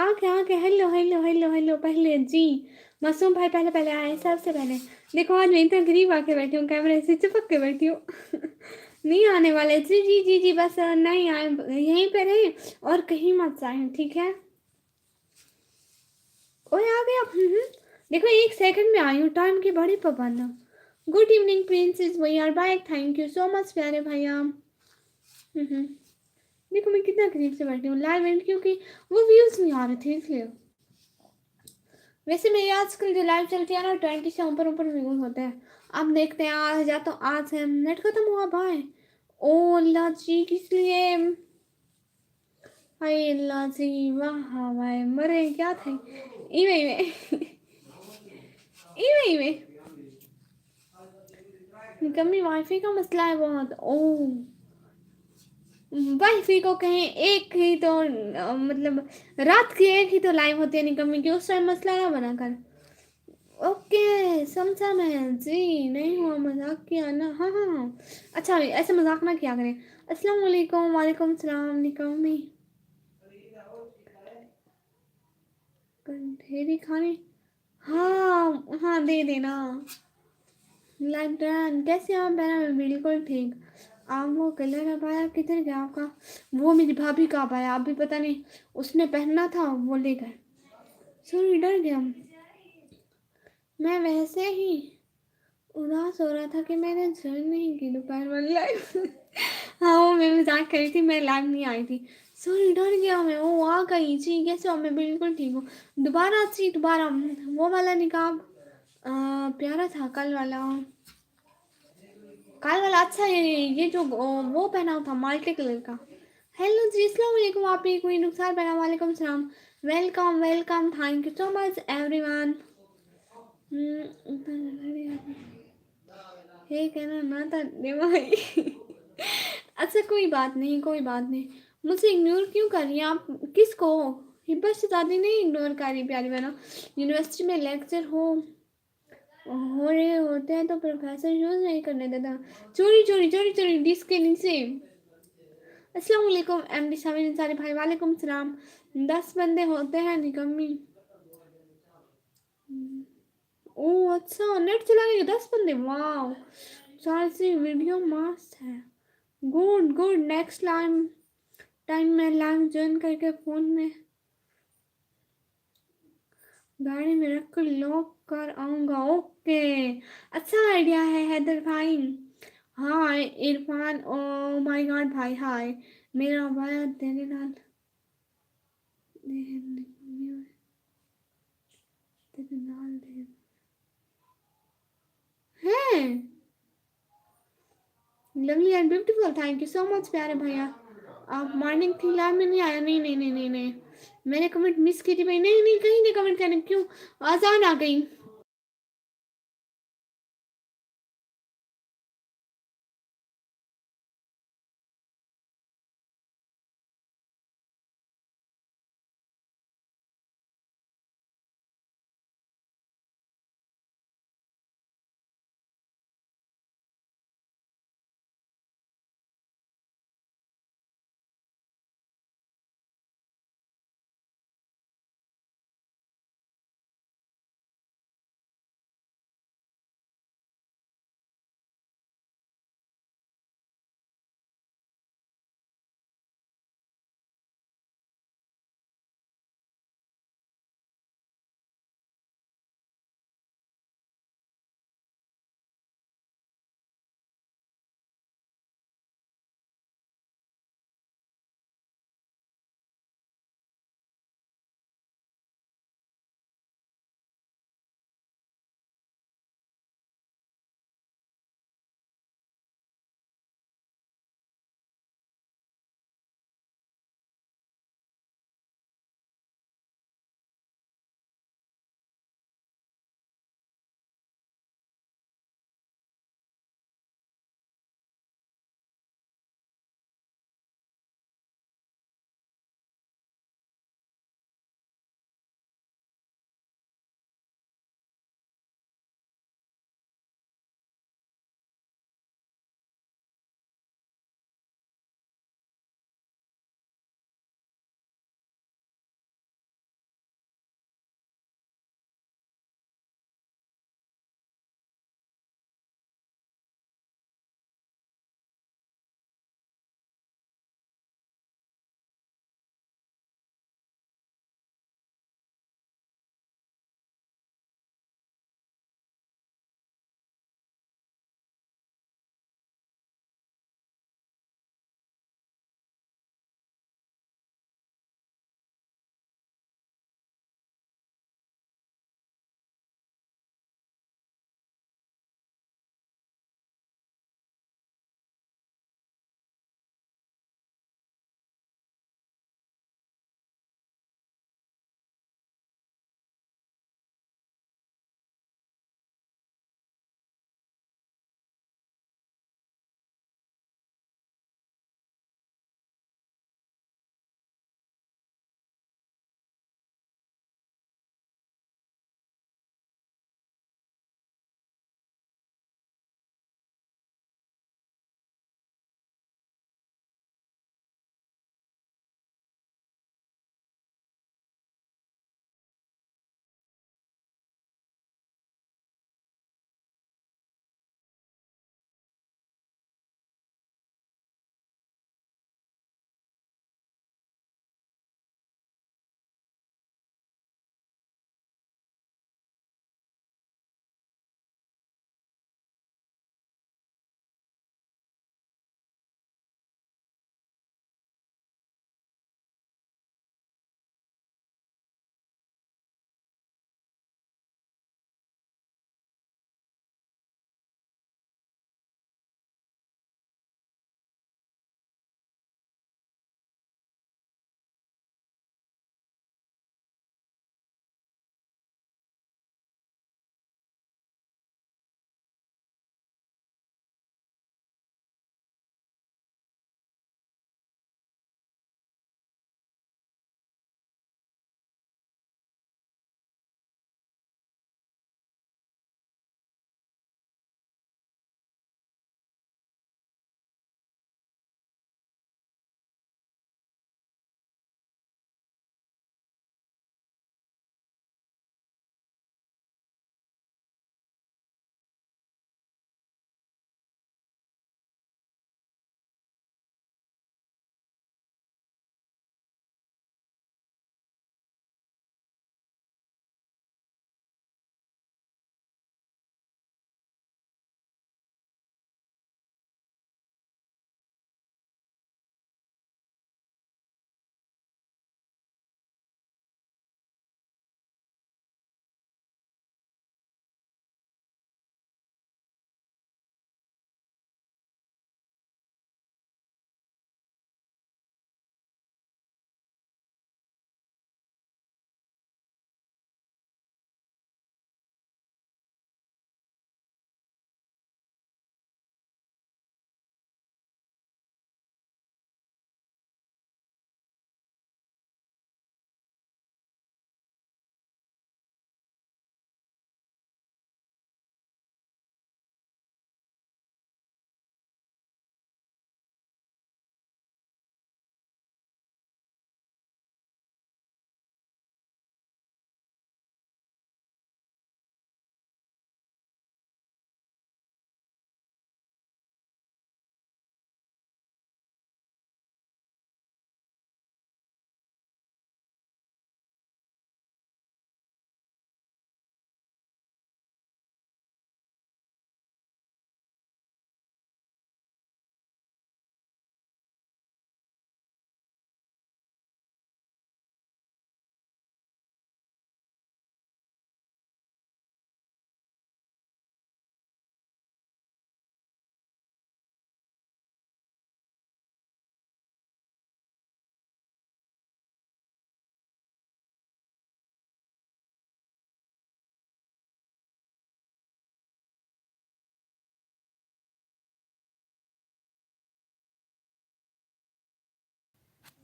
आके आके hello hello hello hello पहले जी। मासूम भाई पहले पहले आए सबसे पहले। देखो आज मैं इतना करीब आके बैठी हूँ, कैमरे से चिपक के बैठी हूँ। नहीं आने वाले जी जी जी जी, बस नहीं आए, यहीं पे रहे और कहीं मत जाए, ठीक है। ओए आ गया। देखो 1 सेकंड में आई हूँ, टाइम की बड़ी पाबंद हूँ। Good evening princess, we are back, thank you so much प्यारे भैया। देखो मैं कितना करीब से बैठी हूँ लाइव एंड, क्योंकि वो व्यूज नहीं आ रहे थे इसलिए। वैसे मेरी आजकल जो लाइव चलती है ना 20 से ऊपर ऊपर व्यूज होते हैं। अब देखते हैं आज, या तो आज है नेट खत्म हुआ भाई। ओ अल्लाह जी, किस लिए? हाय अल्लाह जी, वाह भाई मरे क्या थे। इवे इवे इवे इवे कमी वाईफाई का मसला है बहुत। ओ वाईफाई को कहीं एक ही तो मतलब रात की एक ही तो लाइव होती है निकम्मी की, उस टाइम मसला ना बना कर। ओके समझा मैं जी, नहीं हुआ मजाक किया ना, हाँ हाँ हाँ। अच्छा ऐसे मजाक ना किया करें। अस्सलाम वालेकुम, वालेकुम सलाम निकम्मी। ढेरी खाने, हाँ हाँ दे देना। लड्डन कैसे आप बहना? मैं बिल्कुल ठीक। आप वो कलर अबाया किधर गया आपका? वो मेरी भाभी का अबाया, आप भी पता नहीं, उसने पहनना था वो ले गए। सॉरी डर गया। मैं वैसे ही उदास हो रहा था कि मैंने ज्वाइन नहीं की दोपहर वाली लाइव। हाँ वो मैं मजाक कर रही थी, मैं लाइव नहीं आई थी। सॉरी डर गया मैं, वो आ गई जी, कैसे हो? मैं बिल्कुल ठीक हूँ। दोबारा अच्छी दोबारा वो वाला निकाब प्यारा था कल वाला। कल वाला अच्छा है, ये जो वो पहना था मल्टी कलर का। हेलो जी, अस्सलाम वालेकुम, आप एक कोई नुकसान पहना, वालेकुम सलाम। Welcome welcome, thank you so much everyone. हे कहना ना था भाई। अच्छा कोई बात नहीं, कोई बात नहीं। मुझे इग्नोर क्यों कर रही हैं आप? किसको? हिब्बा से ज़्यादा नहीं इग्नोर कर रही प्यारी बहनों। यूनिवर्सिटी में लेक्चर हो रहे होते हैं तो प्रोफेसर यूज नहीं करने देता। चोरी चोरी चोरी चोरी डिस्क के नीचे। अस्सलाम वालेकुम एमडी शामिल सारे भाई, वालेकुम सलाम। 10 बंदे होते हैं निकम्मी। ओह अच्छा, नेट चलाने के 10 बंदे, वाह। सारी वीडियो मस्त है। Good good, next time time में लाइव ज्वाइन करके फोन में गाड़ी में रख कर लॉक कर आऊंगा, ओके। अच्छा आइडिया है हैदर भाई। हाय इरफान, ओ माय गॉड भाई, हाय। मेरा भाई तेरे नाल तेरे नाल दे हैं। Lovely and beautiful, thank you so much प्यारे भैया। आप मॉर्निंग थी लाइव में नहीं आया? नहीं नहीं नहीं नहीं नहीं, मैंने कमेंट मिस की थी भाई, नहीं नहीं कहीं नहीं कमेंट करने, क्यों? आजान आ गई।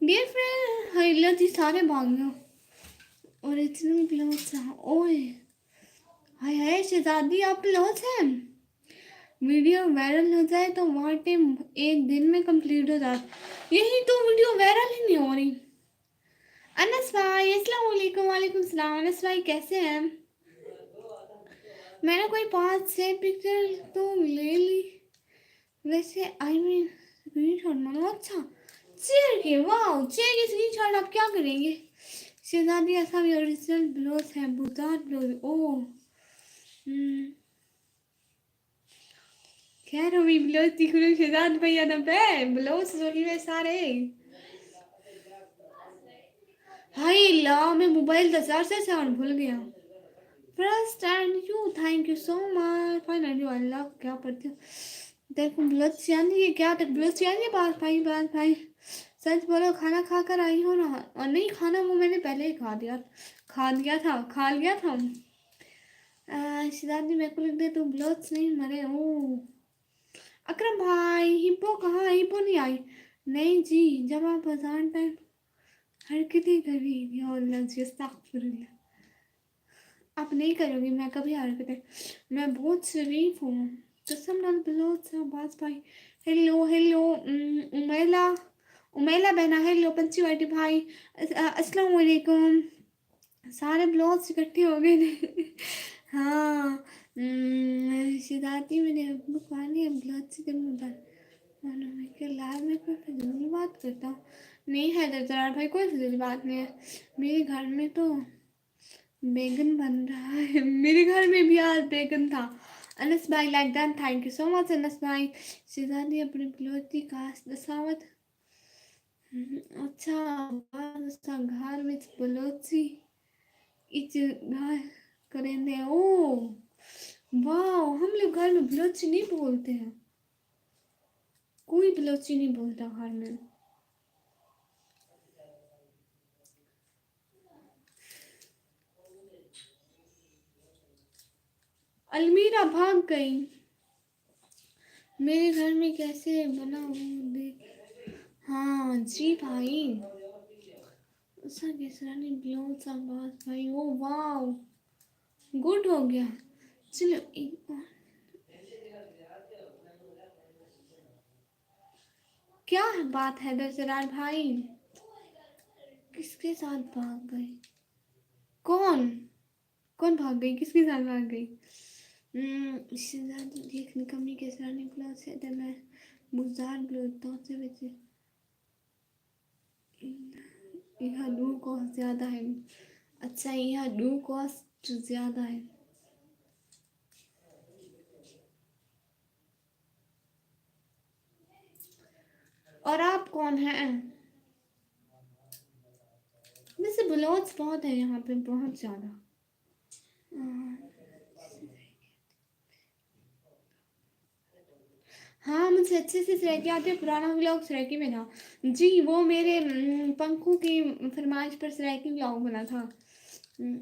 डियर फ्रेंड हाइला जी सारे भाग गए ओरिजिनल ब्लाउज ओए हाय हाय शहजादी आप ब्लाउज हैं वीडियो वायरल हो जाए तो वाटे एक दिन में कंप्लीट हो जाता यही तो वीडियो वायरल ही नहीं हो रही अनस भाई अस्सलाम वालेकुम वालेकुम सलाम अनस भाई कैसे हैं मैंने कोई 5-6 पिक्चर तो ले ली वैसे आई मीन स्क्रीनशॉट मानो अच्छा चेयर के वाह चेयर के स्क्रीनशॉट आप क्या करेंगे शहजादी ऐसा भी ओरिजिनल ब्लाउज है बुजार ब्लाउज ओ खैर अभी ब्लाउज दिख रहे शहजाद भैया ना पे ब्लाउज जोड़ी में सारे हाय ला मैं मोबाइल 10,000 से साउंड भूल गया first and you thank you so much finally अल्लाह क्या पढ़ते हो देखो ब्लाउज चाहिए क्या तक ब्लाउज चाहिए बात भाई सच बोलो खाना खा कर आई हो ना और नहीं खाना वो मैंने पहले ही खा लिया था शिदादी मेरे को लगता है तो ब्लाउज नहीं मरे ओ अकरम भाई हिप्पो कहाँ हिप्पो नहीं आई नहीं जी जब आप अजान टाइम हरकतें कर रही थी और अल्लाह आप नहीं करोगी मैं कभी हरकतें मैं बहुत शरीफ हूँ कसम नाल ब्लाउज बाज भाई हेलो उमेला उमेला बहना हेलो पंची वाटी भाई अस्सलाम वालेकुम सारे ब्लाउज इकट्ठे हो गए थे हाँ शिदाती मैंने अब्बू पानी ब्लाउज से दिन मानो मैं क्या लाइव में कोई फिजूल बात करता हूँ नहीं है दरदार भाई कोई फिजूल बात नहीं है मेरे घर में तो बैगन बन रहा है मेरे घर में भी आज बैगन था अनस भाई like that thank you so much Anas भाई शिदाती अपनी ब्लाउज कास्ट दसावत अच्छा उसका घर में ब्लाउज इच घर करेंगे ओ वाह हम लोग घर में बलोची नहीं बोलते हैं कोई बलोची नहीं बोलता घर में अलमीरा भाग गई मेरे घर में कैसे बना वो देख हाँ जी भाई ऐसा केसरानी ब्लाउज आवाज भाई ओ वाह गुड हो गया चलो एक और क्या बात है दरसरार भाई किसके साथ भाग गई कौन कौन भाग गई किसके साथ भाग गई देख निकम्मी के साथ निकला से तो मैं बुजार ब्लोता से बचे यह डू कॉस्ट ज़्यादा है अच्छा यह डू कॉस्ट ज़्यादा है और आप कौन हैं वैसे ब्लाउज बहुत है यहाँ पे बहुत ज़्यादा हाँ मुझे अच्छे से सराइकी आती है पुराना व्लॉग सराइकी में था जी वो मेरे पंखों की फरमाइश पर सराइकी व्लॉग बना था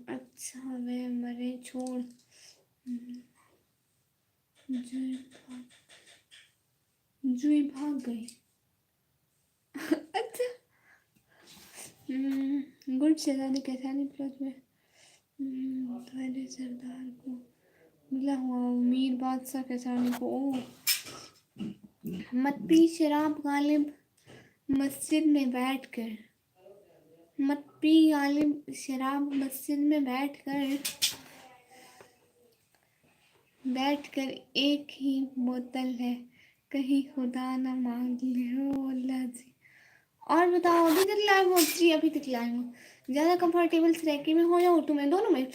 अच्छा वे मरे छोड़ जुई भाग गई अच्छा गुड शहजादी कैसा नहीं प्लस में तुम्हारे सरदार को मिला हुआ मीर बादशाह कैसानी को ओ मत पी शराब गालिब मस्जिद में बैठकर एक ही बोतल है कहीं खुदा ना मांग ले हो अल्लाह जी और बताओ अभी तक लाइव हो जी अभी तक लाइव हो ज़्यादा कंफर्टेबल सराइकी में हो या उर्दू में दोनों में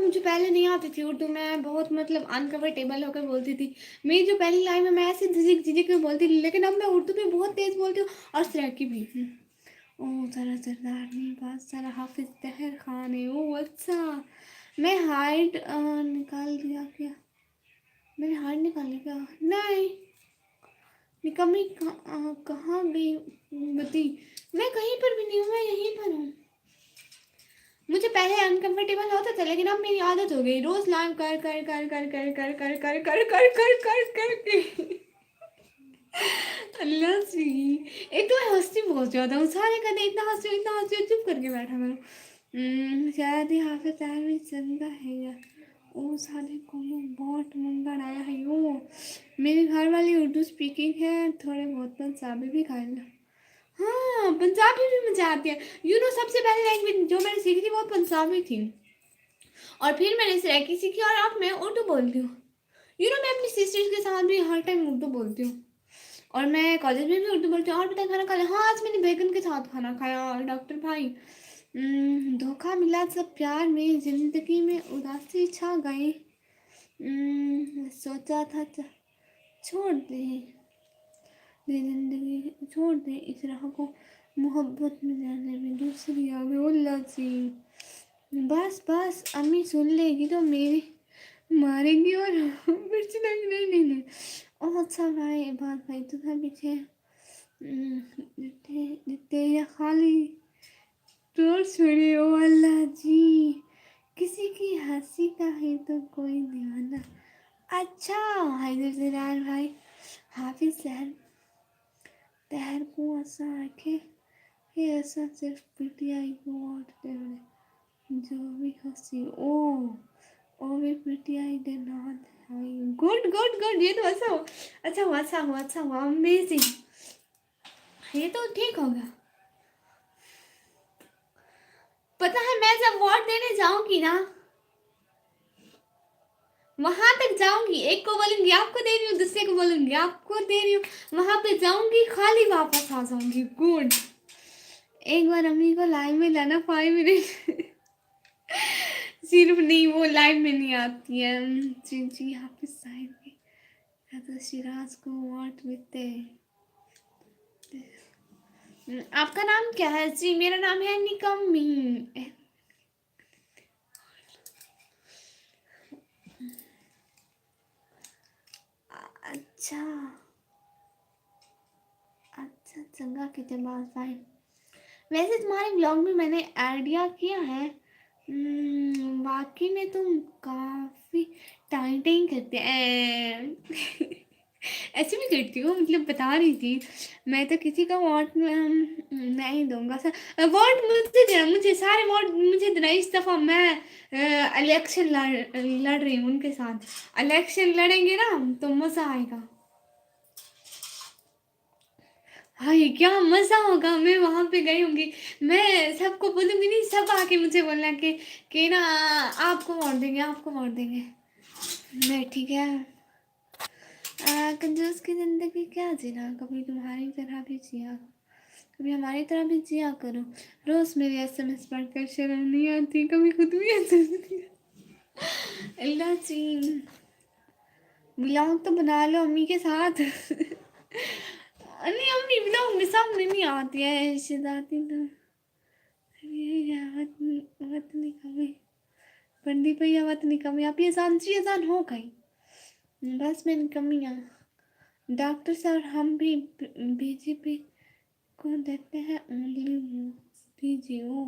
मुझे पहले नहीं आती थी उर्दू में बहुत मतलब अनकंफर्टेबल होकर बोलती थी मेरी जो पहली लाइव में मैं ऐसे झिझक में बोलती थी लेकिन अब मैं उर्दू में बहुत तेज़ बोलती हूँ और सराइकी भी ओ सारा सरदार नहीं बात सारा हाफिज तहर खान है ओ अच्छा मैं हाइट निकाल दिया क्या मैंने हाइट निकाली क्या नहीं निकम्मी कहाँ गई बती मैं कहीं पर भी नहीं हूँ मैं यहीं पर हूँ मुझे पहले अनकंफर्टेबल होता था लेकिन अब मेरी आदत हो गई रोज लाइव कर कर कर कर कर कर कर कर कर कर कर कर कर अल्लाह सी। एक तो मैं हंसती बहुत ज़्यादा हूँ, सारे कहते इतना हंसती हो, चुप करके बैठा करो। शायद ही हाफिज साहब भी जिंदा है या वो सारे को बहुत मंगल आया है यो। मेरे घर वाली उर्दू स्पीकिंग है, थोड़े बहुत पंजाबी भी खा लो। हाँ पंजाबी भी मजा आती है। सबसे पहले लैंग्वेज जो मैंने सीखी थी वो पंजाबी थी, और फिर मैंने सराइकी सीखी, और अब मैं उर्दू बोलती हूँ। मैं अपनी सिस्टर्स के साथ भी हर टाइम उर्दू बोलती हूँ, और मैं कॉलेज में भी उर्दू बोलती हूँ। और पता है खाना खा लिया? हाँ आज मैंने बैगन के साथ खाना खाया डॉक्टर भाई। धोखा मिला सब प्यार में, जिंदगी में उदासी छा गई। सोचा था छोड़ दे जिंदगी, छोड़ दे इस राह को, मोहब्बत में जाने में दूसरी आ गई। उल्ला जी बस बस, अम्मी सुन लेगी तो मेरी मारेंगी और मिर्ची नहीं नहीं नहीं नहीं। ओह अच्छा भाई बात भाई तो था पीछे जितने या खाली तो छोड़िए। ओ अल्लाह जी, किसी की हंसी का है तो कोई दीवाना। अच्छा हैदर जरार भाई, हाफिज सहर तहर को ऐसा रखे कि ऐसा सिर्फ पीटीआई को वोट जो भी हंसी ओ भी PTI they not. Good good good, ये तो अच्छा हो, अच्छा हुआ अच्छा हुआ अच्छा हुआ, अमेजिंग। ये तो ठीक होगा। पता है मैं जब वोट देने जाऊंगी ना, वहां तक जाऊंगी, एक को बोलूंगी आपको दे रही हूँ, दूसरे को बोलूंगी आपको दे रही हूँ, वहां पे जाऊंगी खाली वापस आ जाऊंगी। गुड। एक बार अम्मी को लाइव में लाना 5 मिनट सिर्फ नहीं, वो लाइव में नहीं आती है। जी जी हाफिज साहिब की तो सिराज को वोट मिलते। आपका नाम क्या है? जी मेरा नाम है निकम्मी। अच्छा अच्छा चंगा कितने बात भाई। वैसे तुम्हारे ब्लॉग में मैंने आइडिया किया है, बाकी में तुम काफ़ी टाइटिंग करते हैं ऐसे भी करती हूँ, मतलब बता रही थी। मैं तो किसी का वोट नहीं दूंगा सर, वोट मुझे देना, मुझे सारे वोट मुझे देना। इस दफ़ा मैं इलेक्शन लड़ रही हूँ उनके साथ। इलेक्शन लड़ेंगे ना तो मज़ा आएगा। हाय क्या मज़ा होगा, मैं वहां पे गई होंगी, मैं सबको बोलूंगी नहीं, सब आके मुझे बोलना कि ना आपको वोट देंगे आपको वोट देंगे। मैं ठीक है। कंजूस की जिंदगी क्या जीना, कभी तुम्हारी तरह भी जिया, कभी हमारी तरह भी जिया करो। रोज मेरी एसएमएस पढ़कर शर्म नहीं आती, कभी खुद भी एसएमएस। अल्लाह जी, ब्लॉग तो बना लो अम्मी के साथ नहीं अम्मी ब्लॉग में सामने नहीं आती है शिदाती तो वतनी कमी बंदी पे या वतनी कमी। आप ये जानती अजान हो गई, बस में कमियाँ। डॉक्टर सर हम भी बीजेपी को देते हैं ओनली पीजीओ।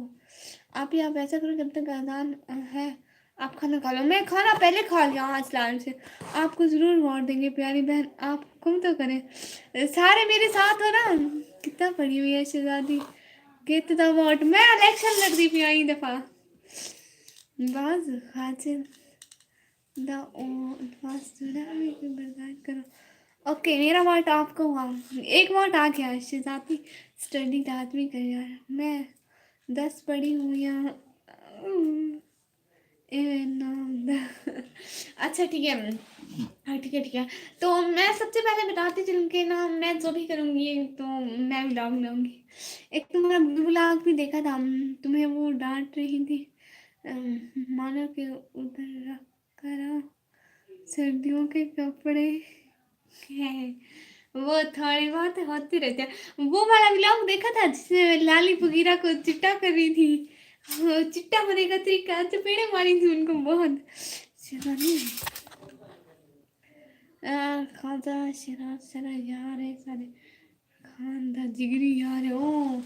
आप ऐसा करो, जब तक अजान है आप खाना खा लो। मैं खाना पहले खा लिया आज लाइन से। आपको ज़रूर वोट देंगे प्यारी बहन, आप कम तो करें, सारे मेरे साथ हो ना। कितना पड़ी हुई है शहजादी, कितना वोट। मैं इलेक्शन लड़ रही थी आई दफ़ा, बाज खातिर द बस बर्दाश्त करो। ओके मेरा वोट आपको हुआ, एक वोट आ गया। शहजादी स्टडी आदमी कर यार, मैं 10 पढ़ी हूँ या अच्छा ठीक है। हाँ ठीक है ठीक है। तो मैं सबसे पहले बताती चलूँ कि ना मैं जो भी करूँगी तो मैं व्लॉग लाऊंगी। एक तुम्हारा व्लॉग भी देखा था, तुम्हें वो डांट रही थी, मानो कि उधर रख कर सर्दियों के कपड़े हैं, वो थोड़ी बहुत होती रहती है। वो वाला व्लॉग देखा था जिसमें लाली फुगीरा को चिट्टा कर रही थी, चिट्टा होने का तरीका चपेड़े मारी थी उनको बहुत। खाजा शरा शरा यार है सारे खानदार जिगरी यार है। ओ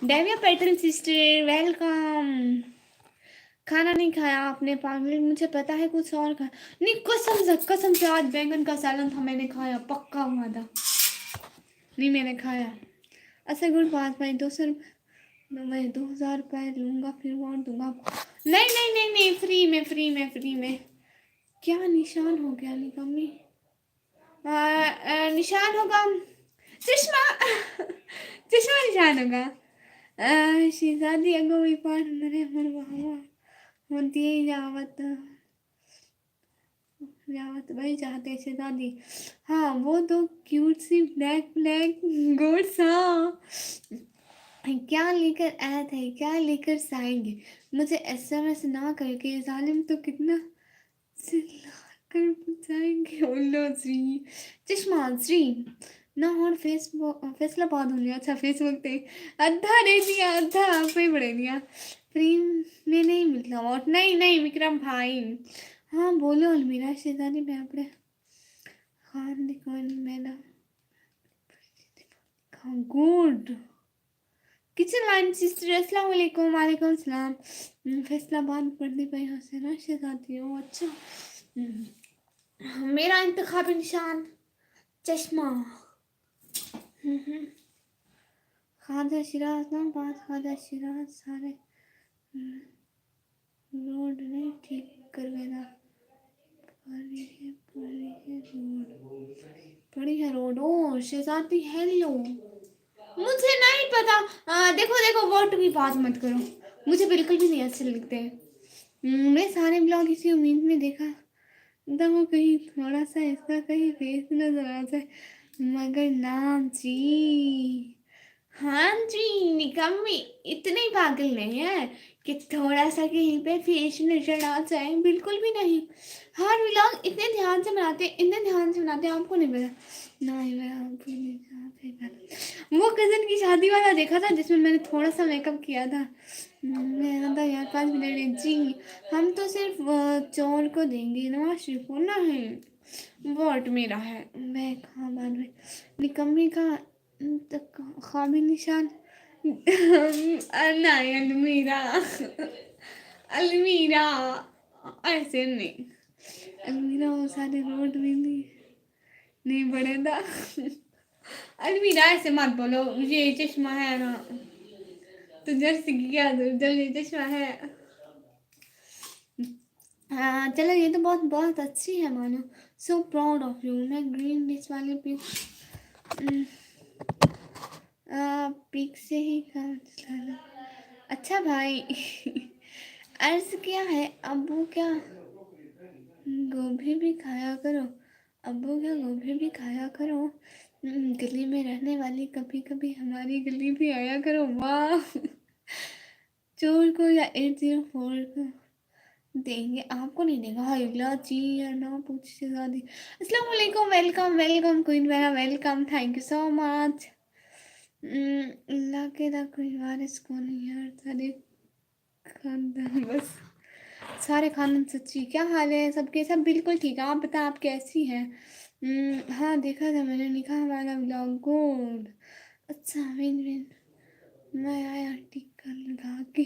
डेविया पैटर्न सिस्टर वेलकम। खाना नहीं खाया आपने पागल, मुझे पता है कुछ और खा नहीं, कसम से आज बैंगन का सालन था मैंने खाया, पक्का हुआ था। नहीं मैंने खाया। अच्छा गुड बात भाई, 200 मैं 2000 रुपये लूँगा फिर वोट दूंगा आपको। नहीं नहीं नहीं नहीं, फ्री में। क्या निशान हो गया निकम्मी? निशान होगा चश्मा। चश्मा निशान होगा। शहजादी अगो भी पार नरे मन वहाँ होती है जावत भाई चाहते शहजादी। हाँ वो तो क्यूट सी ब्लैक ब्लैक गोट्स। हाँ क्या लेकर आए थे, क्या लेकर आएंगे? मुझे एसएमएस ना करके जालिम तो कितना चिल्लाकर बुझाएंगे उल्लू जी। चश्मा जी ना और फेसबुक फैसला बाद हो गया। अच्छा फेसबुक पे अद्धा दे दिया, अद्धा आप ही बढ़े दिया। फ्री में नहीं मिलता वोट। नहीं नहीं विक्रम भाई। हाँ बोलो अलमीरा शहजादी मैं अपने खान दिखाने madam. Good kitchen line sister अस्सलाम वालेकुम। वालेकुम सलाम। फैसलाबाद पढ़ने पे यहाँ से ना शहजादी हो। अच्छा मेरा इंतखाबी निशान चश्मा। खाजा शिराज ना बात खाजा शिराज सारे रोड ने ठीक करवेदा। पड़ी है रोड। ओ शहजादी हेलो, मुझे नहीं पता। देखो देखो वोट की बात मत करो, मुझे बिल्कुल भी नहीं अच्छे लगते। मैं सारे ब्लॉग इसी उम्मीद में देखा था वो कहीं थोड़ा सा इसका कहीं फेस नजर आ जाए, मगर नाम जी। हाँ जी निकम्मी, इतने ही पागल नहीं है कि थोड़ा सा कहीं पे फेस नजर आ जाए, बिल्कुल भी नहीं। हर व्लॉग इतने ध्यान से बनाते हैं, इतने ध्यान से बनाते हैं, आपको नहीं पता। नहीं मैं आपको नहीं जानती। वो कजन की शादी वाला देखा था जिसमें मैंने थोड़ा सा मेकअप किया था। मैं था यार 5 मिनट जी। हम तो सिर्फ चोर को देंगे, नवाज शरीफ को नहीं। वोट मेरा है। मैं कहाँ मान रही निकम्मी का ख्वाबी निशान। नहीं अलमीरा, अलमीरा ऐसे नहीं। अलमीरा वो सारे रोड में नहीं बढ़ेगा। अलमीरा ऐसे मत बोलो, ये चश्मा है ना तो जर्सी की क्या जल्दी चश्मा है। हाँ चलो ये तो बहुत बहुत अच्छी है मानो। So proud of you. मैं ग्रीन डिश वाले पिक से ही काम चलाना। अच्छा भाई। अर्ज क्या है अबू क्या गोभी भी खाया करो। अबू क्या गोभी भी खाया करो। गली में रहने वाली कभी कभी हमारी गली भी आया करो। वाह चोर को या 804 को देंगे, आपको नहीं देगा। हाइला जी या ना पूछे शादी। अस्सलाम वालेकुम, वेलकम वेलकम क्वीन मेरा welcome, thank you so much. अल्लाह के दा कोई वारिस को नहीं यार सारे खानदान बस सारे खानदान सच्ची। क्या हाल है सबके? सब बिल्कुल ठीक है, आप बता आप कैसी हैं? हाँ देखा था मैंने निकाह वाला व्लॉग। गुड अच्छा विन विन। मैं आया टीका लगा के।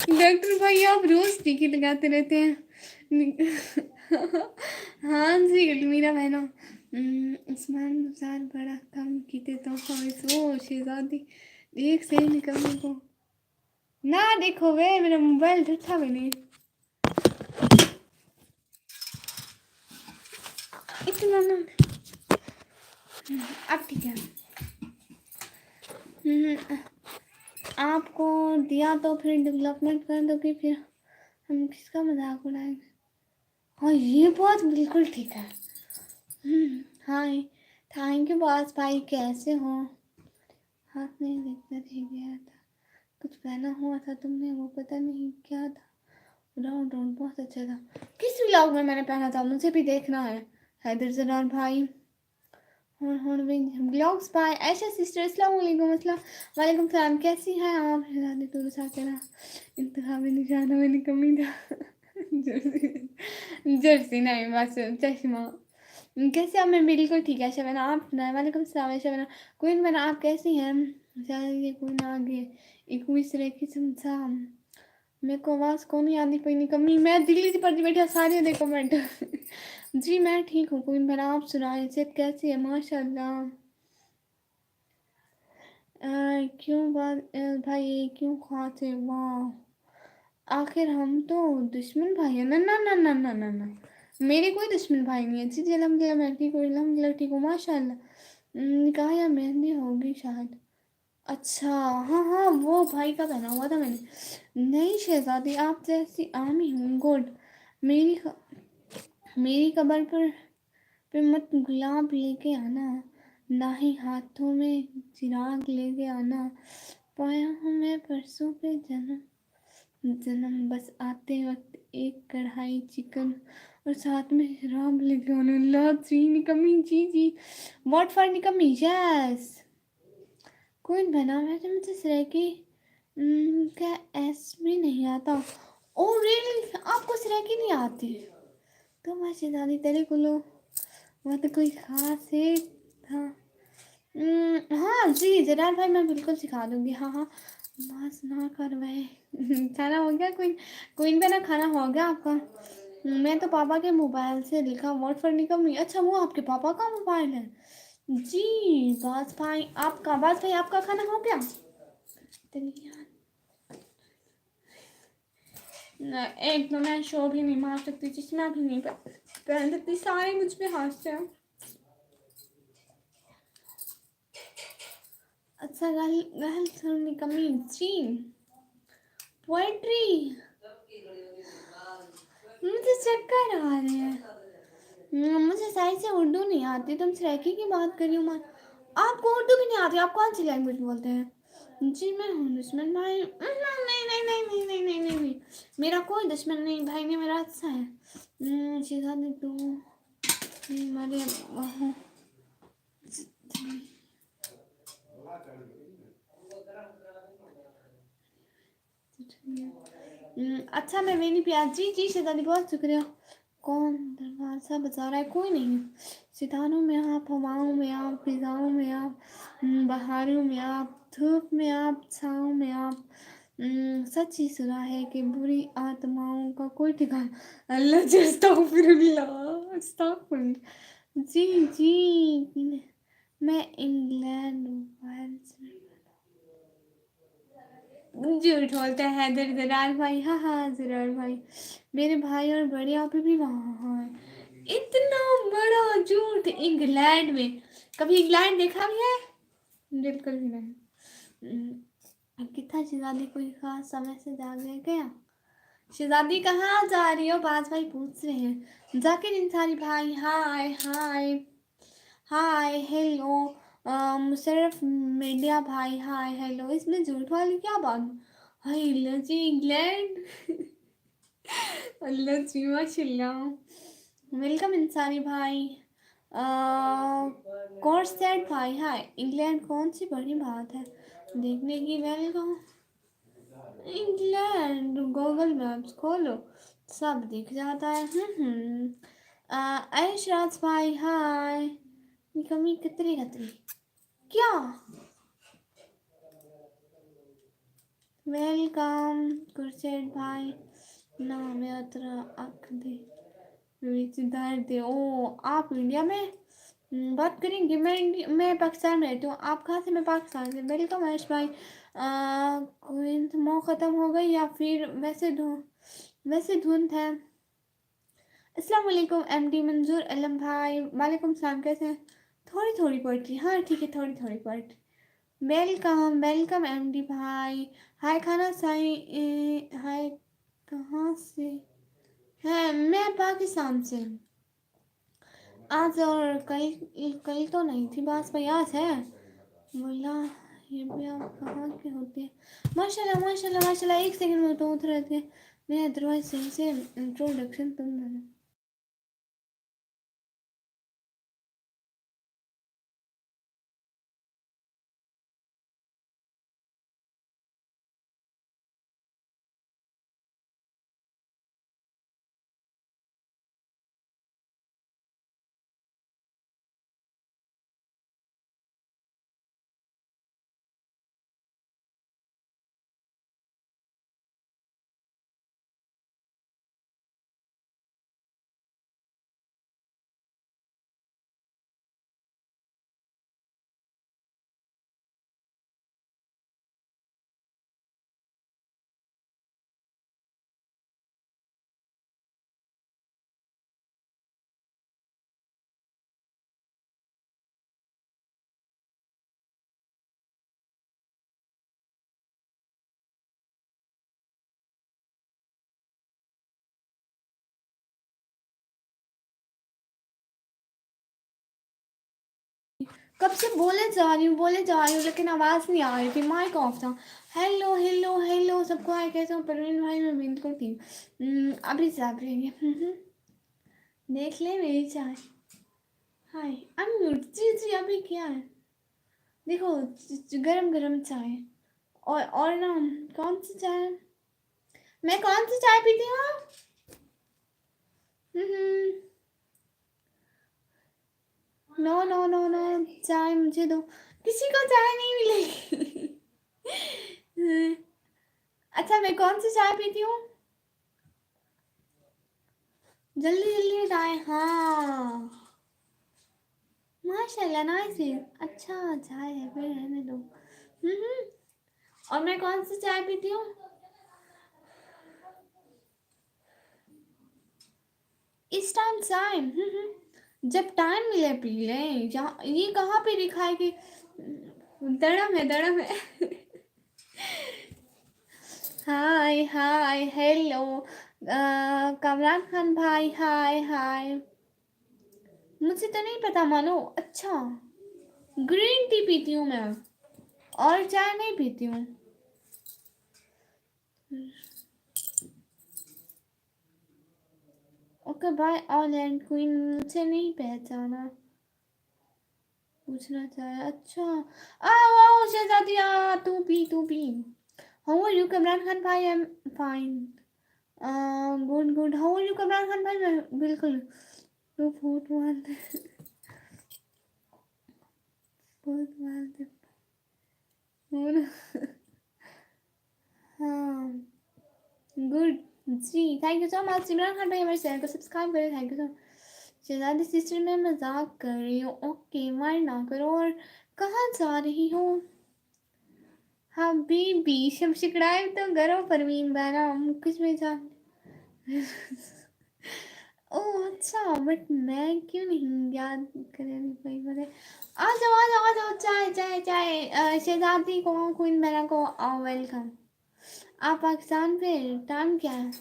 डॉक्टर भाई आप रोज टीके लगाते रहते हैं। हाँ जी अलमीरा बहना। उस्मान नुसार बड़ा कम कीते तो वो शहजादी देख सही निकलने को ना देखो वे मेरा मोबाइल ढट्ठा बने इतना ना। अब ठीक है। आपको दिया तो फिर डेवलपमेंट कर दोगे, फिर हम किसका मजाक उड़ाएंगे? हाँ ये बात बिल्कुल ठीक है। हाय थैंक यू बॉस भाई, कैसे हो? हाथ नहीं देखता रह गया था, कुछ पहना हुआ था तुमने, वो पता नहीं क्या था। राउंड राउंड बहुत अच्छा था। किस व्लॉग में मैंने पहना था मुझे भी देखना है। हैदर जरार भाई और ब्लॉग्स बाय ऐशा सिस्टर। अस्सलाम वालेकुम। अस्सलाम वालेकुम सलाम, कैसी हैं आप? हिलाने तो सा कहना इंतखाबी निशान मैंने कमी था। जर्सी नहीं बस चश्मा। कैसे आप? मैं बिल्कुल ठीक है शबना, आप सुनाए? वालेकुम सलाम शबना। क्वीन बना आप कैसी हैं? शायद ये कोई ना आगे एक विसरे किस्म सा। मेरे को आवाज़ कौन नहीं आती कोई नहीं कमी। मैं दिल्ली से पढ़ती बैठा सारे दे कमेंट। जी मैं ठीक हूँ क्वीन बना, आप सुनाए सेहत कैसी है? माशाल्लाह क्यों बात भाई ये क्यों खाते वाह। आखिर हम तो दुश्मन भाई है ना ना ना ना ना ना ना। मेरे कोई दुश्मन भाई नहीं है जी जी अलहमदिल्ला मैं ठीक हूँ अलहमदिल्ला ठीक हूँ माशाल्लाह। निकाह या मेहंदी होगी शायद। अच्छा हाँ हाँ वो भाई का पहना हुआ था मैंने। नहीं शहजादी आप जैसी आमी हूँ गुड। मेरी मेरी कबर पे मत गुलाब लेके आना। ना ही हाथों में चिराग लेके आना। पाया हूँ मैं परसों पे जन्म जन्म बस आते वक्त एक कढ़ाई चिकन और साथ में शराब लेके आना। ला जी निकम्मी जी जी। व्हाट फॉर निकम्मी यस। कोई बना है जो मुझे सरेकी क्या एस भी नहीं आता। ओ रियली आपको सरेकी नहीं आती। तो मैं शेजादी तेरे को लो। वह तो कोई खास है था। हाँ जी जरार भाई मैं बिल्कुल सिखा दूंगी हाँ हाँ। बस ना कर वह खाना हो गया कोई कोई बना खाना हो गया आपका। मैं तो पापा के मोबाइल से लिखा वर्ड फॉर निकम नहीं। अच्छा वो आपके पापा का मोबाइल है। जी बास भाई आपका खाना हो गया। तेरी यार एक तो मैं शो भी नहीं मार सकती चश्मा भी नहीं पहन सकती सारे मुझ पे हंसते हैं। अच्छा गल गल सुनने कमी जी पोएट्री। मुझे चक्कर आ रहे हैं। मुझे सही से उर्दू नहीं आती तुम सराइकी की बात कर रही हो मान। आपको उर्दू भी नहीं आती आप कौन सी लैंग्वेज बोलते हैं। जी मैं हूँ दुश्मन भाई नहीं नहीं नहीं नहीं नहीं नहीं नहीं नहीं। मेरा कोई दुश्मन नहीं भाई ने मेरा अच्छा है। शेजादी तू मेरे वहाँ अच्छा मैं मेरी प्यार जी जी शेजादी बहुत शुक्रिया। कौन दरवाज़ा बजा रहा है कोई नहीं। सितारों में आप हवाओं में आप फिजाओं में आप बहारों में आप धूप में आप छाँव में आप। सच ही सुना है कि बुरी आत्माओं का कोई ठिकाना अल्लाह जी अस्तगफिरुल्लाह अस्तगफिरुल्लाह। जी जी मैं इंग्लैंड वेल्स झूठ बोलते हैं जरार भाई हाँ हाँ जरार भाई। मेरे भाई और बड़े आप भी वहाँ हैं। इतना बड़ा झूठ इंग्लैंड में। कभी इंग्लैंड देखा भी है। बिल्कुल भी नहीं। कितना शहजादी कोई खास समय से जागे क्या। शहजादी कहाँ जा रही हो बाज भाई पूछ रहे हैं जाकिर इंसानी भाई हाय हाय हाय हेलो। मुशर्रफ मीडिया भाई हाय हेलो इसमें झूठ वाली क्या बात। हाय अल्लाह जी इंग्लैंड अल्लाह जी माशाल्लाह। वेलकम इंसानी भाई। कॉर्सेट भाई हाय इंग्लैंड कौन सी बड़ी बात है देखने की। वेलकम इंग्लैंड गूगल मैप्स खोलो सब दिख जाता है। ऐशराज भाई हाय कमी कितनी खतरी क्या। वेलकम कुरसेट भाई नाम यात्रा अख दे दर्द ओ आप इंडिया में बात करेंगे। मैं पाकिस्तान में रहती हूँ आप कहाँ से। मैं पाकिस्तान से। वेलकम आयुष भाई। कोई मौ ख़त्म हो गई या फिर वैसे धुंध है। अस्सलाम वालेकुम एमडी मंजूर अलम भाई वालेकुम सलाम कैसे हैं। थोड़ी थोड़ी पोइट्री हाँ ठीक है थोड़ी थोड़ी पोइट्री। वेलकम वेलकम एमडी भाई। हाय खाना साई हाय कहाँ से है। मैं पाकिस्तान से। आज और कल कल तो नहीं थी बस भाई आज है। बोला ये भी आप कहाँ के होते हैं। माशाल्लाह माशाल्लाह माशाल्लाह एक सेकंड में तो उतर रहे थे। मैं अदरवाइज सही से इंट्रोडक्शन तुम कब से बोले जा रही हूँ लेकिन आवाज़ नहीं आ रही थी, माइक ऑफ था। हेलो हेलो हेलो सबको, हाय कैसे हो परवीन भाई, मैं बिल्कुल ठीक। अभी साफ रहेंगे। देख ले मेरी चाय। हाय अनम्यूट जी जी, अभी क्या है देखो, गरम गरम चाय। और ना, कौन सी चाय, मैं कौन सी चाय पीती हूँ? नो नो नो नो, चाय मुझे दो, किसी को चाय नहीं मिलेगी। अच्छा मैं कौन सी चाय पीती हूँ? जल्दी जल्दी चाय, हाँ माशाल्लाह नाइस है। अच्छा चाय है, फिर रहने दो। और मैं कौन सी चाय पीती हूँ? इस टाइम चाय, जब टाइम मिले पी लें। जहाँ ये कहाँ पे लिखा है कि दड़म है, दड़म है। हाय हाय हेलो, कमरान खान भाई, हाय हाय। मुझे तो नहीं पता मानो। अच्छा ग्रीन टी पीती हूँ मैं, और चाय नहीं पीती हूँ। Okay bye all and queen, मुझे नहीं पहचाना, पूछना चाहे। अच्छा आओ शहजादिया, तू पी। How are you Kamran Khan भाई? I am fine. Good good. How are you Kamran Khan भाई? मैं बिल्कुल। Two foot one, foot one. हाँ गुड जी, thank you so much. Imran Khan भाई हमारे चैनल को सब्सक्राइब करें, thank you so much. Shahzadi sister मैं मजाक कर रही हूँ, ओके मार ना करो। और कहाँ जा रही हो? हाँ बीबी शम शिकड़ाई तो करो परवीन बहना, कुछ भी जा। ओह अच्छा, बट मैं क्यों नहीं याद करें कोई बोले। आ जाओ, चाय चाय चाय। शहजादी को, क्वीन बहना को वेलकम। आप पाकिस्तान पे टाइम क्या है?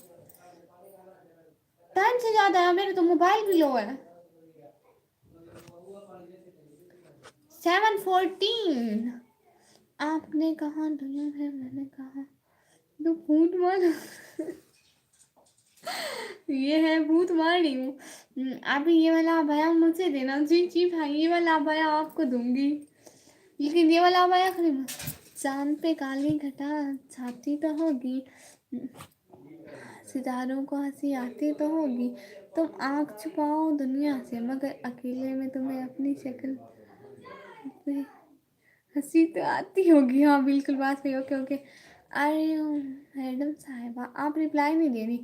टाइम से ज़्यादा है, मेरे तो मोबाइल भी लो है। 7:14। आपने कहा दुनिया है, मैंने कहा तो भूत मार। ये है भूत मार रही हूँ। अभी ये वाला अबाया मुझे देना जी जी भाई, ये वाला अबाया आपको दूंगी, लेकिन ये वाला अबाया खरीद। चांद पे काली घटा छाती तो होगी, सितारों को हंसी आती तो होगी। तुम आँख छुपाओ दुनिया से, मगर अकेले में तुम्हें अपनी शक्ल पे हंसी तो आती होगी। हाँ बिल्कुल बात सही। Okay okay. अरे मैडम साहिबा आप रिप्लाई नहीं दे रही।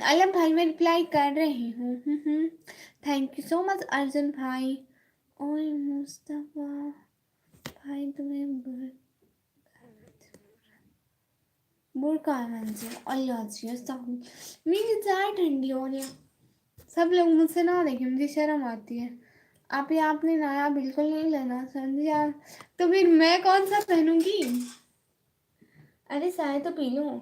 अलम भाई मैं रिप्लाई कर रही हूँ। Thank you so much Arjun भाई। ओए मुस्तफ़ा भाई तुम्हें बुरका है मंजे, अल्लाह जी अस्तगफुर। मेरी चाय ठंडी हो रही है। सब लोग मुझसे ना देखें, मुझे शर्म आती है। आप ही आपने नया बिल्कुल नहीं लेना समझी आप, तो फिर मैं कौन सा पहनूंगी? अरे चाय तो पी लूं।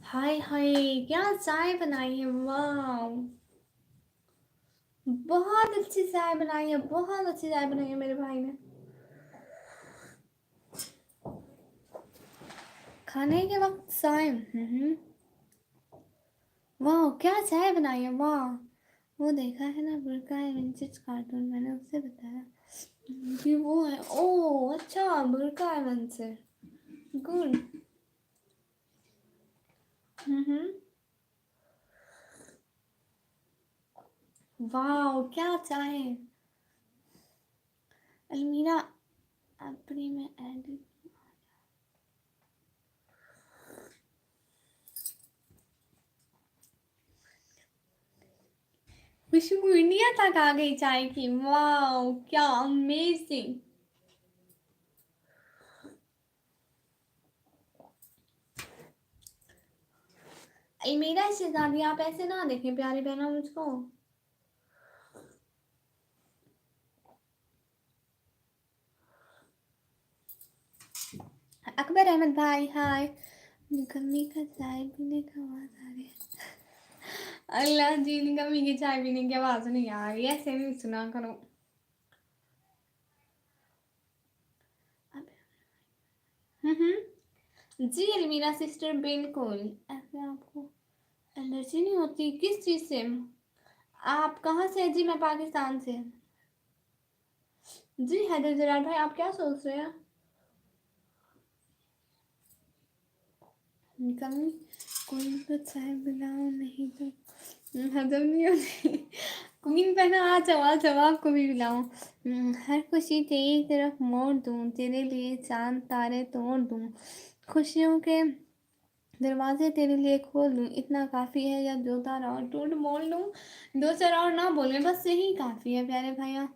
हाय हाय क्या चाय बनाई है, वाह बहुत अच्छी चाय बनाई है, बहुत अच्छी चाय बनाई है मेरे भाई ने। खाने के वक्त चाय। वाह क्या चाय बनाई है, वाह। वो देखा है ना बुरका है विंटेज कार्टून, मैंने उससे बताया कि वो है। ओह अच्छा बुरका है से, गुड। वाह क्या चाय है। अलमीरा अपनी में एडिट। खुशबू इंडिया तक आ गई चाय की, वाह क्या अमेजिंग। अलमीरा से ज्यादा आप ऐसे ना देखें प्यारी बहनों मुझको। अकबर अहमद भाई हाय। निकम्मी का चाय पीने का आवाज आ रही है। अल्लाह जी, निकम्मी की चाय पीने की आवाज नहीं आ रही, ऐसे नहीं सुना करो। जी अलमीरा सिस्टर, बिल्कुल ऐसे आपको एलर्जी नहीं होती किस चीज़ से? आप कहाँ से हैं? जी मैं पाकिस्तान से। जी हैदर जरार भाई, आप क्या सोच रहे हैं? कमी कोई तो चाय बनाओ, नहीं तो हजम नहीं होती। कुकिंग पहना, आ जाओ आपको भी पिलाऊं। हर खुशी तेरी तरफ मोड़ दूं, तेरे लिए चांद तारे तोड़ दूं, खुशियों के दरवाजे तेरे लिए खोल दूं, इतना काफी है या दो तारा और टूट मोल लूं, दो चार और ना बोले बस यही काफी है प्यारे भैया।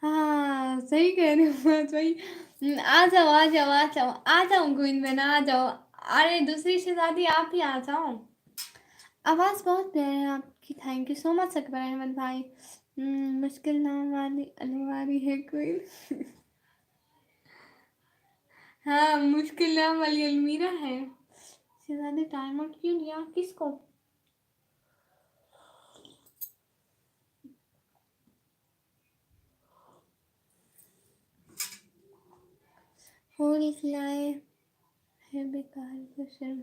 हाँ सही कह रहे हो बस वही। आ जाओ आ जाओ आ जाओ आ जाओ क्वीन बहना, आ जाओ। अरे दूसरी शहजादी आप ही आ जाओ। आवाज़ बहुत प्यारी है आपकी, thank you so much Akbar Ahmad भाई। मुश्किल नाम वाली अलमारी है क्वीन। हाँ मुश्किल नाम वाली अलमीरा है। शहजादी टाइम आउट क्यों दिया किसको? फूल खिलाए है बेकार को शर्म।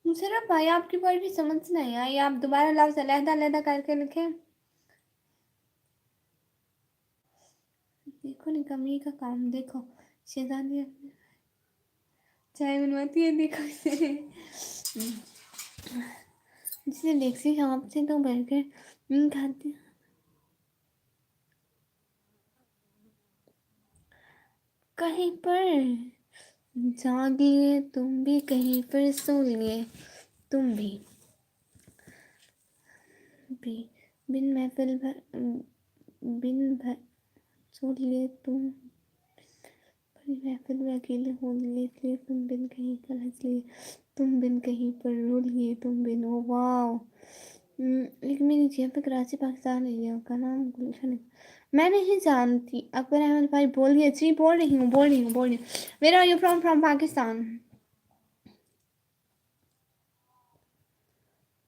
मुशर्रफ भाई आपकी पोएट्री समझ नहीं आई, आप दोबारा लफ्ज अलहदा अलहदा करके लिखें। देखो निकम्मी का काम देखो, शहजादी अपने चाय बनवाती है देखो इसे। जिसे लेक्सी शॉप से तो बर्गर खाते। कहीं पर जाग लिए तुम भी, कहीं पर सो लिए तुम भी बिन महफिल भर, बिन भर सो लिए तुम, बड़ी महफिल में अकेले हो लिए, इसलिए तुम बिन कहीं पर हंस लिए, तुम बिन कहीं पर रो लिए तुम बिन। Oh wow. लेकिन मेरी जिया पे कराची पाकिस्तान एरिया का नाम गुलशन है। मैं नहीं जानती। अकबर अहमद भाई बोलिए। जी बोल रही हूँ बोल रही हूँ बोल रही हूँ। Where are you from? From Pakistan.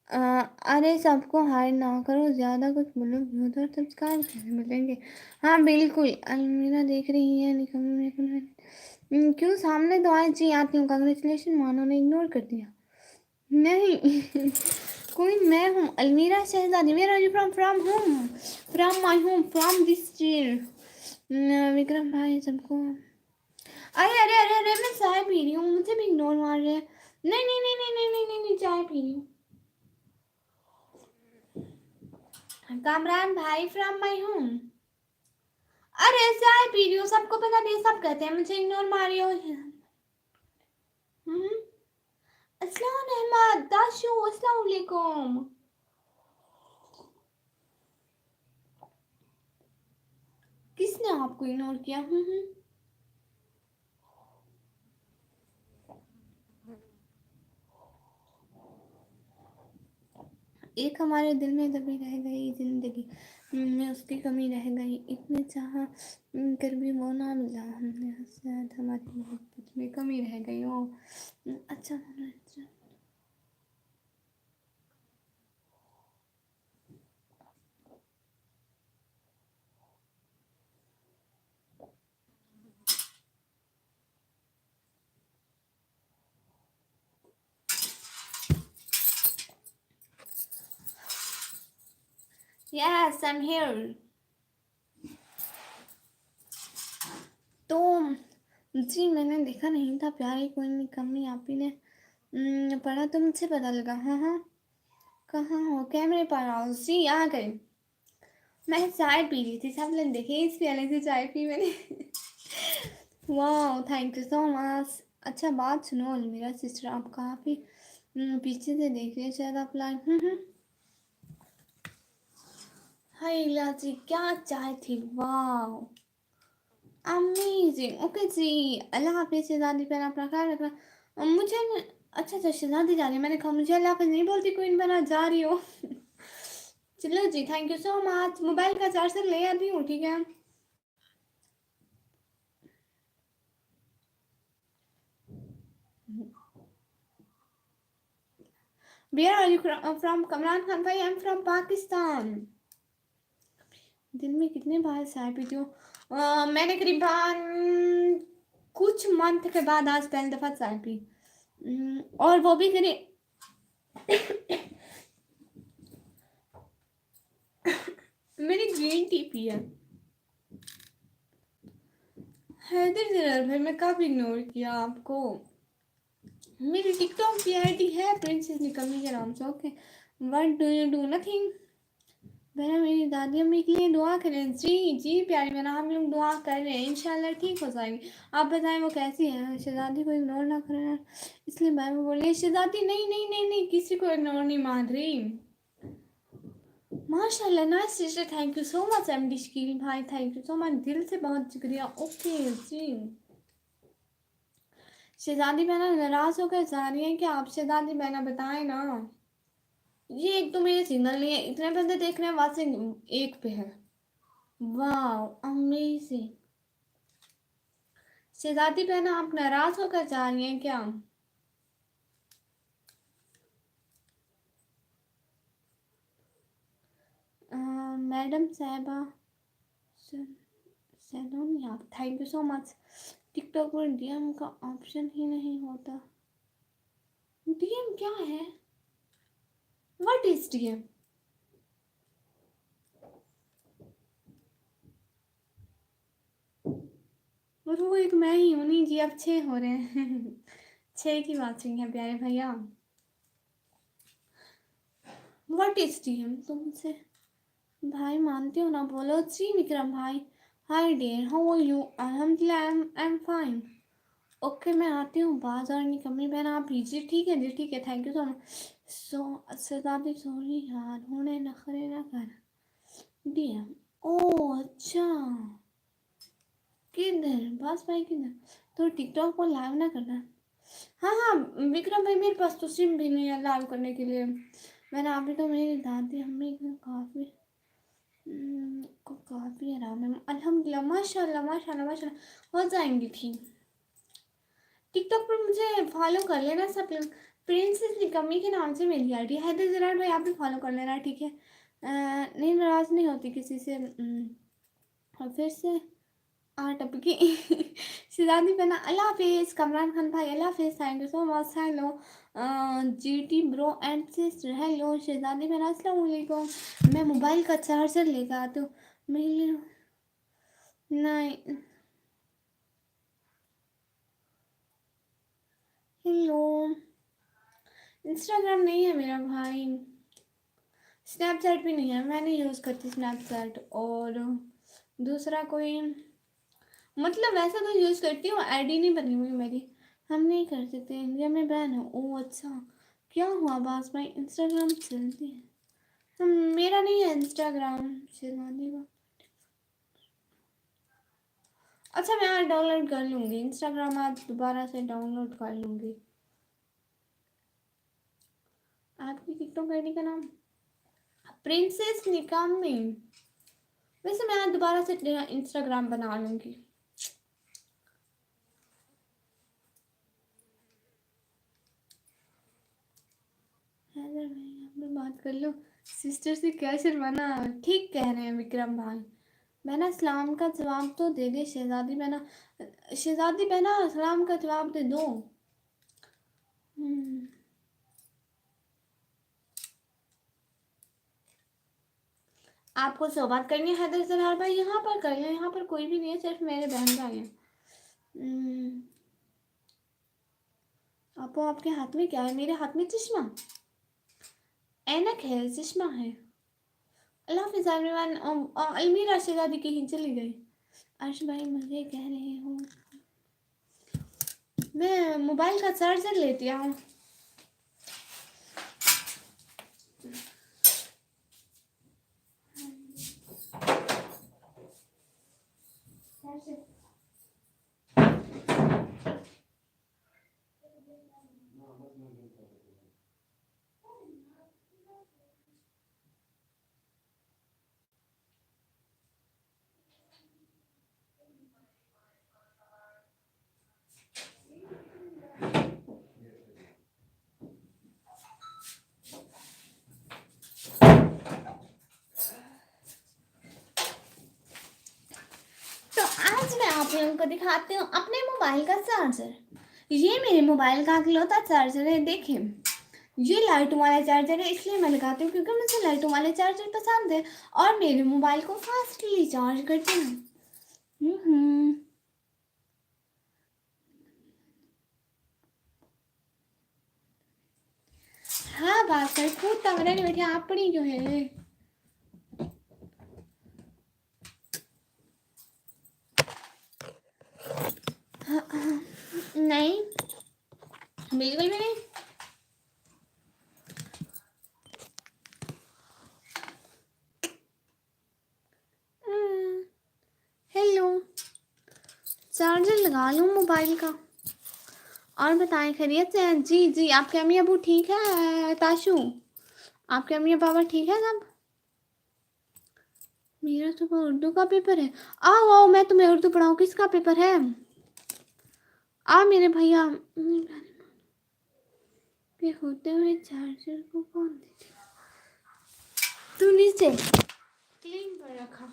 अरे सबको हाय ना करो, ज़्यादा कुछ बोलो उधर सब्सक्राइब कैसे मिलेंगे? हाँ बिल्कुल, अलमीरा देख रही है निकम्मी क्यों? सामने तो आज जी आती हूँ, कंग्रेचुलेशन मानो ने इग्नोर कर दिया। नहीं कोई मैं हूँ Almira Shahzadi. Where are you from? From home, from my home, from this chair. Vikram भाई सबको। अरे अरे अरे अरे मैं चाय पी रही हूँ, मुझे भी इग्नोर मार रहे हैं। नहीं नहीं नहीं नहीं नहीं नहीं नहीं, नहीं चाय पी रही हूँ। कामरान भाई फ्रॉम माय होम। अरे चाय पी रही हूँ, सबको पता नहीं, सब कहते हैं मुझे इग्नोर मारी हो। अस्सलाम अहमद दाशू, अस्सलाम वालेकुम। किसने आपको इग्नोर किया? एक हमारे दिल में दबी रह गई जिंदगी में, उसकी कमी रह गई, इतने चाह कर भी वो ना मिला, हमने शायद हमारी मोहब्बत में कमी रह गई। ओ अच्छा अच्छा। Yes I am here. तो जी मैंने देखा नहीं था, प्यारी कोई नहीं कमी आप ही ने पढ़ा तो मुझे पता लगा। हाँ हाँ कहाँ हो? कैमरे पर आओ जी, आ गए। मैं चाय पी रही थी, सब लोग देखे इस प्याले से चाय पी मैंने। वाह थैंक यू सो मच। अच्छा बात सुनो अलमीरा सिस्टर, आप काफ़ी पीछे से देख रहे हैं शायद आप लाइव। हाय इलाजी क्या चाय थी, वाह अमेजिंग। ओके जी, अल्लाह हाफिज़ शहजादी, पर अपना ख्याल रखना। मुझे अच्छा अच्छा शहजादी जा रही है, मैंने कहा मुझे अल्लाह हाफिज़ नहीं बोलती, क्वीन बना जा रही हो। चलो जी thank you so much. Mobile का चार्जर ले आती हूँ ठीक है। Where are you from? Kamran Khan भाई, I'm from Pakistan. दिन में कितने बार चाय पीती हूँ? मैंने करीबन कुछ मंथ के बाद आज पहली दफ़ा चाय पी, और वो भी करी मैंने ग्रीन टी पी है। हैदर जरार भाई, मैं कब इग्नोर किया आपको? मेरी टिकटॉक की आईडी है प्रिंसेस निकमी के नाम से। Okay, what do you do? Nothing. बहना, मेरी दादी अम्मी के लिए दुआ करें। जी जी प्यारी बहना, हम लोग दुआ कर रहे हैं, इंशाल्लाह ठीक हो जाएंगी। आप बताएं वो कैसी है? शहजादी को इग्नोर ना करें, इसलिए मैं बोली शहजादी नहीं नहीं नहीं नहीं, किसी को इग्नोर नहीं मान रही। माशाल्लाह, nice sister, thank you so much MD Shakeel भाई, थैंक यू सो मच, दिल से बहुत शुक्रिया। ओके जी, शहजादी बहना नाराज होकर जा रही है क्या आप? शहजादी बहना बताएं ना। ये एक तो मेरे सिग्नल नहीं है, इतने बंदे देख रहे हैं, वहां से एक पे है। वाह अमेजिंग। शहजादी बहना आप नाराज होकर जा रही हैं क्या? मैडम साहबा सैलून आप, thank you so much. TikTok पर डीएम का ऑप्शन ही नहीं होता। डीएम क्या है? What is DM? और वो एक मैं ही हूँ। नहीं जी, अब 6 हो रहे हैं। 6 की बात हुई है प्यारे भैया। व्हाट इज डीएम तुमसे भाई मानते हो ना? बोलो जी विक्रम भाई। Hi dear, how are you? अल्हम्दुलिल्लाह, आई एम फाइन। ओके, मैं आती हूँ बाजार निकम्मी बहन, आप भेजिए। ठीक है जी, ठीक है, thank you so much. Shahzadi sorry यार, होने नखरे ना कर। डीएम, ओ अच्छा, किधर बस भाई किधर? तो टिकटॉक पर लाइव ना करना। हाँ हाँ विक्रम भाई, मेरे पास तो सिम भी नहीं है लाइव करने के लिए। मैंने अभी तो मेरी दादी अम्मी को काफ़ी आराम है अल्हम्दुलिल्लाह, माशाल्लाह माशाल्लाह माशाल्लाह, हो जाएंगी ठीक। टिकटॉक पर मुझे फॉलो कर लेना सब लोग। प्रिंसेस निकम्मी के नाम से मेरी आईडी है। हैदर जरार भाई, आप भी फॉलो कर लेना, ठीक है? नहीं, नाराज़ नहीं होती किसी से। और फिर से टपकी। शहजादी बना, अल्लाह हाफिज़। कमरान खान भाई, अल्लाह हाफिज़, thank you so much. Hello GT bro and sister, hello शहजादी बना, अस्सलाम वालेकुम। मैं मोबाइल का चार्जर लेकर आती हूँ। मेरे नहीं, हेलो, इंस्टाग्राम नहीं है मेरा भाई, स्नैपचैट भी नहीं है, मैं नहीं यूज़ करती स्नैपचैट। और दूसरा कोई, मतलब वैसा तो यूज़ करती हूँ, आईडी नहीं बनी हुई मेरी। हम नहीं कर सकते, इंडिया में बैन है। ओह अच्छा, क्या हुआ बास भाई? इंस्टाग्राम चलती है? हम, मेरा नहीं है इंस्टाग्राम शेरवानी का। अच्छा, मैं आज डाउनलोड कर लूँगी इंस्टाग्राम, आज दोबारा से डाउनलोड कर लूँगी। आपकी टिकटॉक आईडी का नाम प्रिंसेस निकामी। वैसे मैं आज दोबारा से इंस्टाग्राम बना लूँगी। हैदर भाई, आप भी बात कर लो, सिस्टर से क्या शर्माना। ठीक कह रहे हैं विक्रम भाई। बहना सलाम का जवाब तो दे दे शहजादी बहना। शहजादी बहना सलाम का जवाब दे दो। हम्म, आपको सोबत करनी है हैदर जलाल भाई, यहाँ पर कर लें, यहाँ पर कोई भी नहीं है, सिर्फ मेरे बहन भाई हैं। आपको, आपके हाथ में क्या है? मेरे हाथ में चश्मा, ऐनक है, चश्मा है। अल्लाह हाफिज़ एवरीवन। अलमीरा शहजादी कहीं चली गई। अर्श भाई मुझे कह रहे हो, मैं मोबाइल का चार्जर लेती हूँ। आप लोगों को दिखाती हूँ अपने मोबाइल का चार्जर। ये मेरे मोबाइल का इकलौता चार्जर है, देखिए ये लाइटों वाला चार्जर है, इसलिए मैं लगाती हूँ क्योंकि मुझे लाइटों वाले चार्जर पसंद है और मेरे मोबाइल को फास्टली चार्ज करते हैं। हाँ बात कर, खुद तगड़ा नहीं बैठे आप पड़ी जो है। नहीं बिल्कुल भी नहीं। हेलो, चार्जर लगा लूँ मोबाइल का। और बताएं खैरियत से हैं? जी जी, आपके अम्मी अबू ठीक है? ताशु, आपके अम्मी पापा ठीक है सब? मेरा सुबह उर्दू का पेपर है। आओ आओ मैं तुम्हें उर्दू पढ़ाऊँ। किसका पेपर है? आ मेरे भैया के होते हुए चार्जर को कौन दे? तू नीचे क्लीन पर रखा।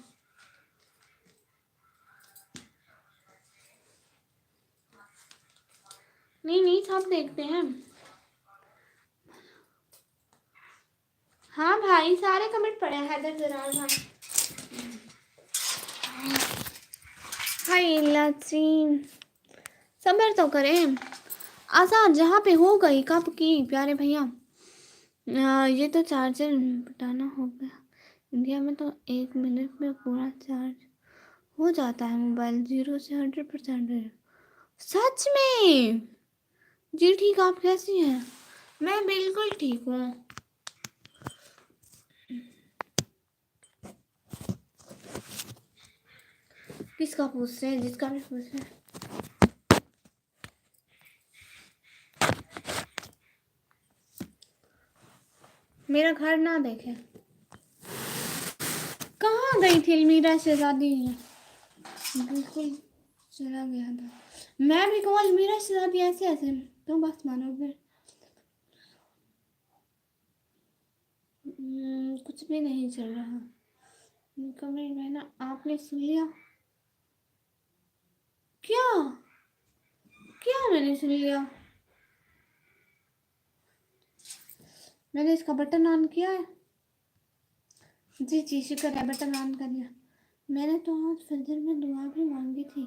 नहीं नहीं सब देखते हैं। हाँ भाई सारे कमेंट पढ़े हैं हैदर जरार भाई। हाय लाची, सब्र तो करें। आसान जहाँ पे हो गई कब की प्यारे भैया। ये तो चार्जर बताना हो गया। इंडिया में तो 1 मिनट में पूरा चार्ज हो जाता है मोबाइल 0 से 100%। सच में? जी ठीक, आप कैसी हैं? मैं बिल्कुल ठीक हूँ। किसका पूछ रहे हैं? जिसका भी पूछ रहे हैं। मेरा घर ना देखे। कहाँ गई थी अलमीरा शहजादी? बिल्कुल चला गया था। मैं भी कहूँ अलमीरा शहजादी ऐसे ऐसे तो बस मानो फिर। कुछ भी नहीं चल रहा। कमरे में ना आपने सुन लिया क्या? क्या मैंने सुन लिया? मैंने इसका बटन ऑन किया है। जी जी शुक्र है, बटन ऑन कर दिया। मैंने तो आज फजर में दुआ भी मांगी थी।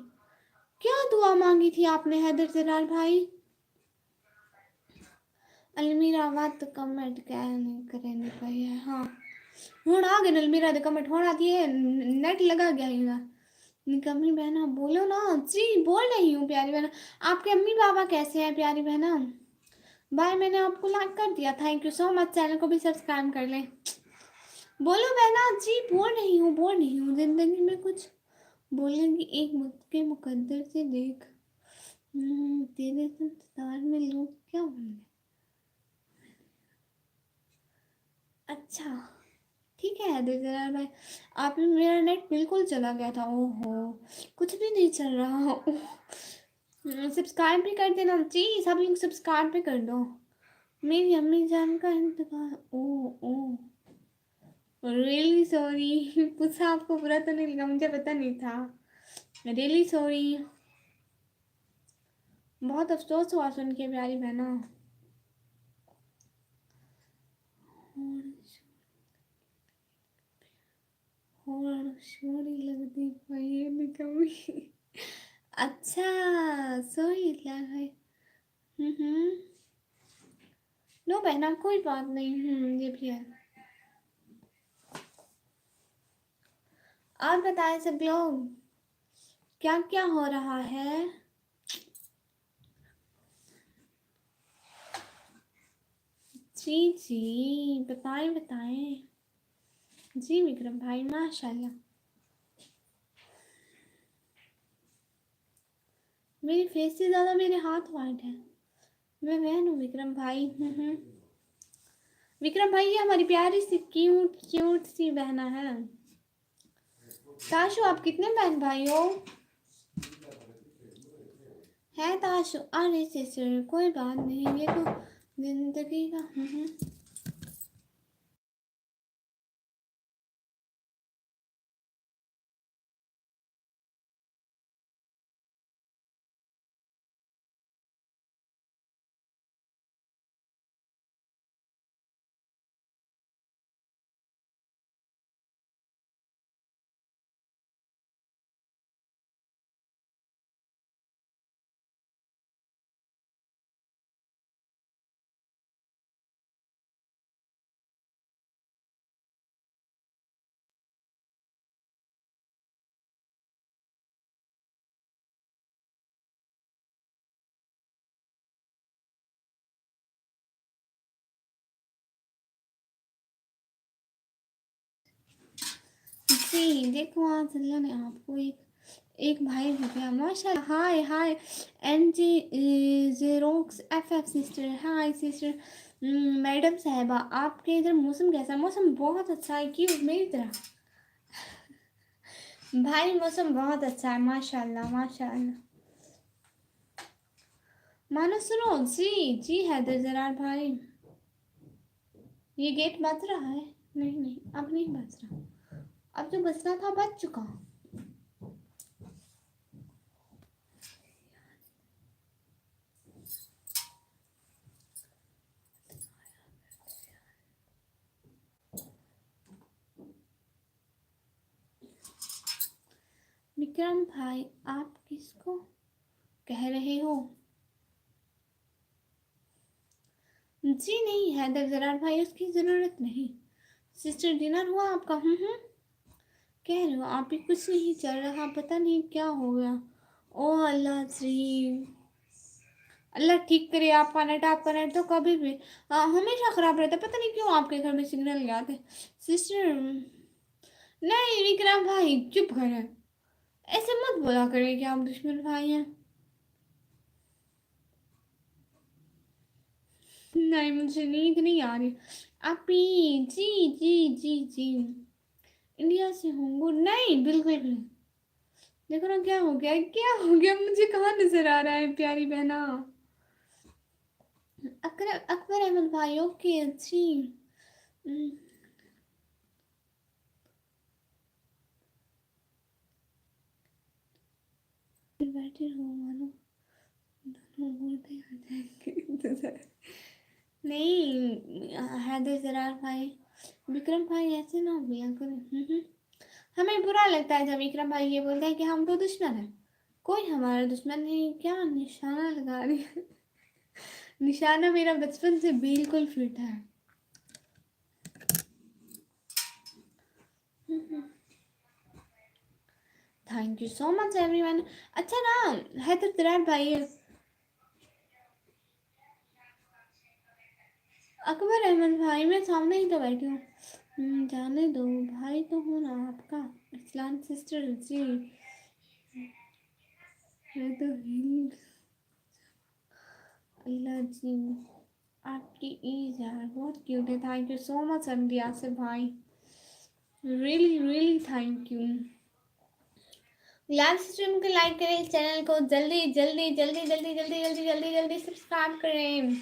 क्या दुआ मांगी थी आपने हैदर जरार भाई? अलमीरा बात तो कमेंट कहने करेंगे भाई है। हाँ हूँ आ गए अलमीरा दे कमेंट होना दिए नेट लगा गया है। निकम्मी बहना बोलो ना। जी बोल रही हूँ प्यारी बहना। आपके अम्मी पापा कैसे हैं प्यारी बहना? बाय, मैंने आपको लाइक कर दिया, thank you so much. Channel को भी सब्सक्राइब कर लें। बोलो बहना। जी बोल रही हूँ बोल रही हूँ। जिंदगी में कुछ बोलेंगी एक वक्त के मुकद्दर से देख। तेरे संसार में लोग क्या बोलेंगे? अच्छा ठीक है जरा भाई। आप मेरा नेट बिल्कुल चला गया था। ओहो कुछ भी नहीं चल रहा। सब्सक्राइब भी कर देना जी, सब लोग सब्सक्राइब भी कर दो। मेरी अम्मी जान का इंतकाल। ओ ओ रियली सॉरी। पूछा आपको बुरा तो नहीं लगा? मुझे पता नहीं था। रियली सॉरी, बहुत अफसोस हुआ सुन के प्यारी बहना। छोरी लगती भाई कमी। अच्छा सॉरी यार भाई। नो बहना कोई बात नहीं। ये भी है। आप बताएं सब लोग क्या क्या हो रहा है? जी जी बताएं बताएं। जी विक्रम भाई माशाल्लाह। मेरी फेस से ज़्यादा मेरे हाथ वाइट है। मैं बहन हूँ विक्रम भाई। विक्रम भाई ये हमारी प्यारी सी क्यूट क्यूट सी बहना है। ताशु आप कितने बहन भाई हो? है ताशु? अरे सिस्टर कोई बात नहीं, ये तो जिंदगी का। जी देखो आज अल्लाह ने आपको एक भाई हो गया माशाल्लाह। हाय हाय NG जेरोक्स FF सिस्टर, हाय सिस्टर। मैडम साहिबा आपके इधर मौसम कैसा है? मौसम बहुत अच्छा है, क्यों मेरी तरह? भाई मौसम बहुत अच्छा है माशाल्लाह माशाल्लाह। मानो सुनो जी जी हैदर जरार भाई, ये गेट बज रहा है? नहीं नहीं अब नहीं बज रहा, अब जो बजना था बज चुका। विक्रम भाई आप किसको कह रहे हो? जी नहीं हैदर जरार भाई, उसकी ज़रूरत नहीं। सिस्टर डिनर हुआ आपका? कह रहे हो आप ही कुछ नहीं चल रहा, पता नहीं क्या हो गया। ओ अल्लाह जी, अल्लाह ठीक करे। आपका नेट तो कभी भी हमेशा ख़राब रहता है, पता नहीं क्यों आपके घर में सिग्नल नहीं आते। सिस्टर नहीं विक्रम भाई चुप करें, ऐसे मत बोला करें कि आप दुश्मन भाई हैं। नहीं मुझे नींद नहीं आ रही। आप ही जी जी जी जी इंडिया से होंगे? नहीं बिल्कुल भी। देखो ना क्या हो गया, क्या हो गया, मुझे कहाँ नजर आ रहा है प्यारी बहना। अकबर अकबर अहमद भाई ओके जी। हम्म, बैठे हो मानो दोनों बोलते आ जाएंगे। नहीं हैदर जरार भाई, विक्रम भाई ऐसे ना बोला करो। हमें बुरा लगता है जब विक्रम भाई ये बोलते हैं कि हम तो दुश्मन है। कोई हमारा दुश्मन नहीं, क्या निशाना लगा रही है? निशाना मेरा बचपन से बिल्कुल फिट है। Thank you so much everyone. अच्छा ना हैदर जरार भाई, अकबर अहमद भाई मैं सामने ही तो बैठी हूँ। जाने दो भाई तो हूँ ना आपका। इस्लाम सिस्टर जी, मैं तो हिंद। अल्लाह जी आपकी ईद यार बहुत क्यूट है। Thank you so much MD Asif भाई, really really thank you. Live stream को लाइक करें, चैनल को जल्दी जल्दी जल्दी जल्दी जल्दी जल्दी जल्दी जल्दी सब्सक्राइब करें।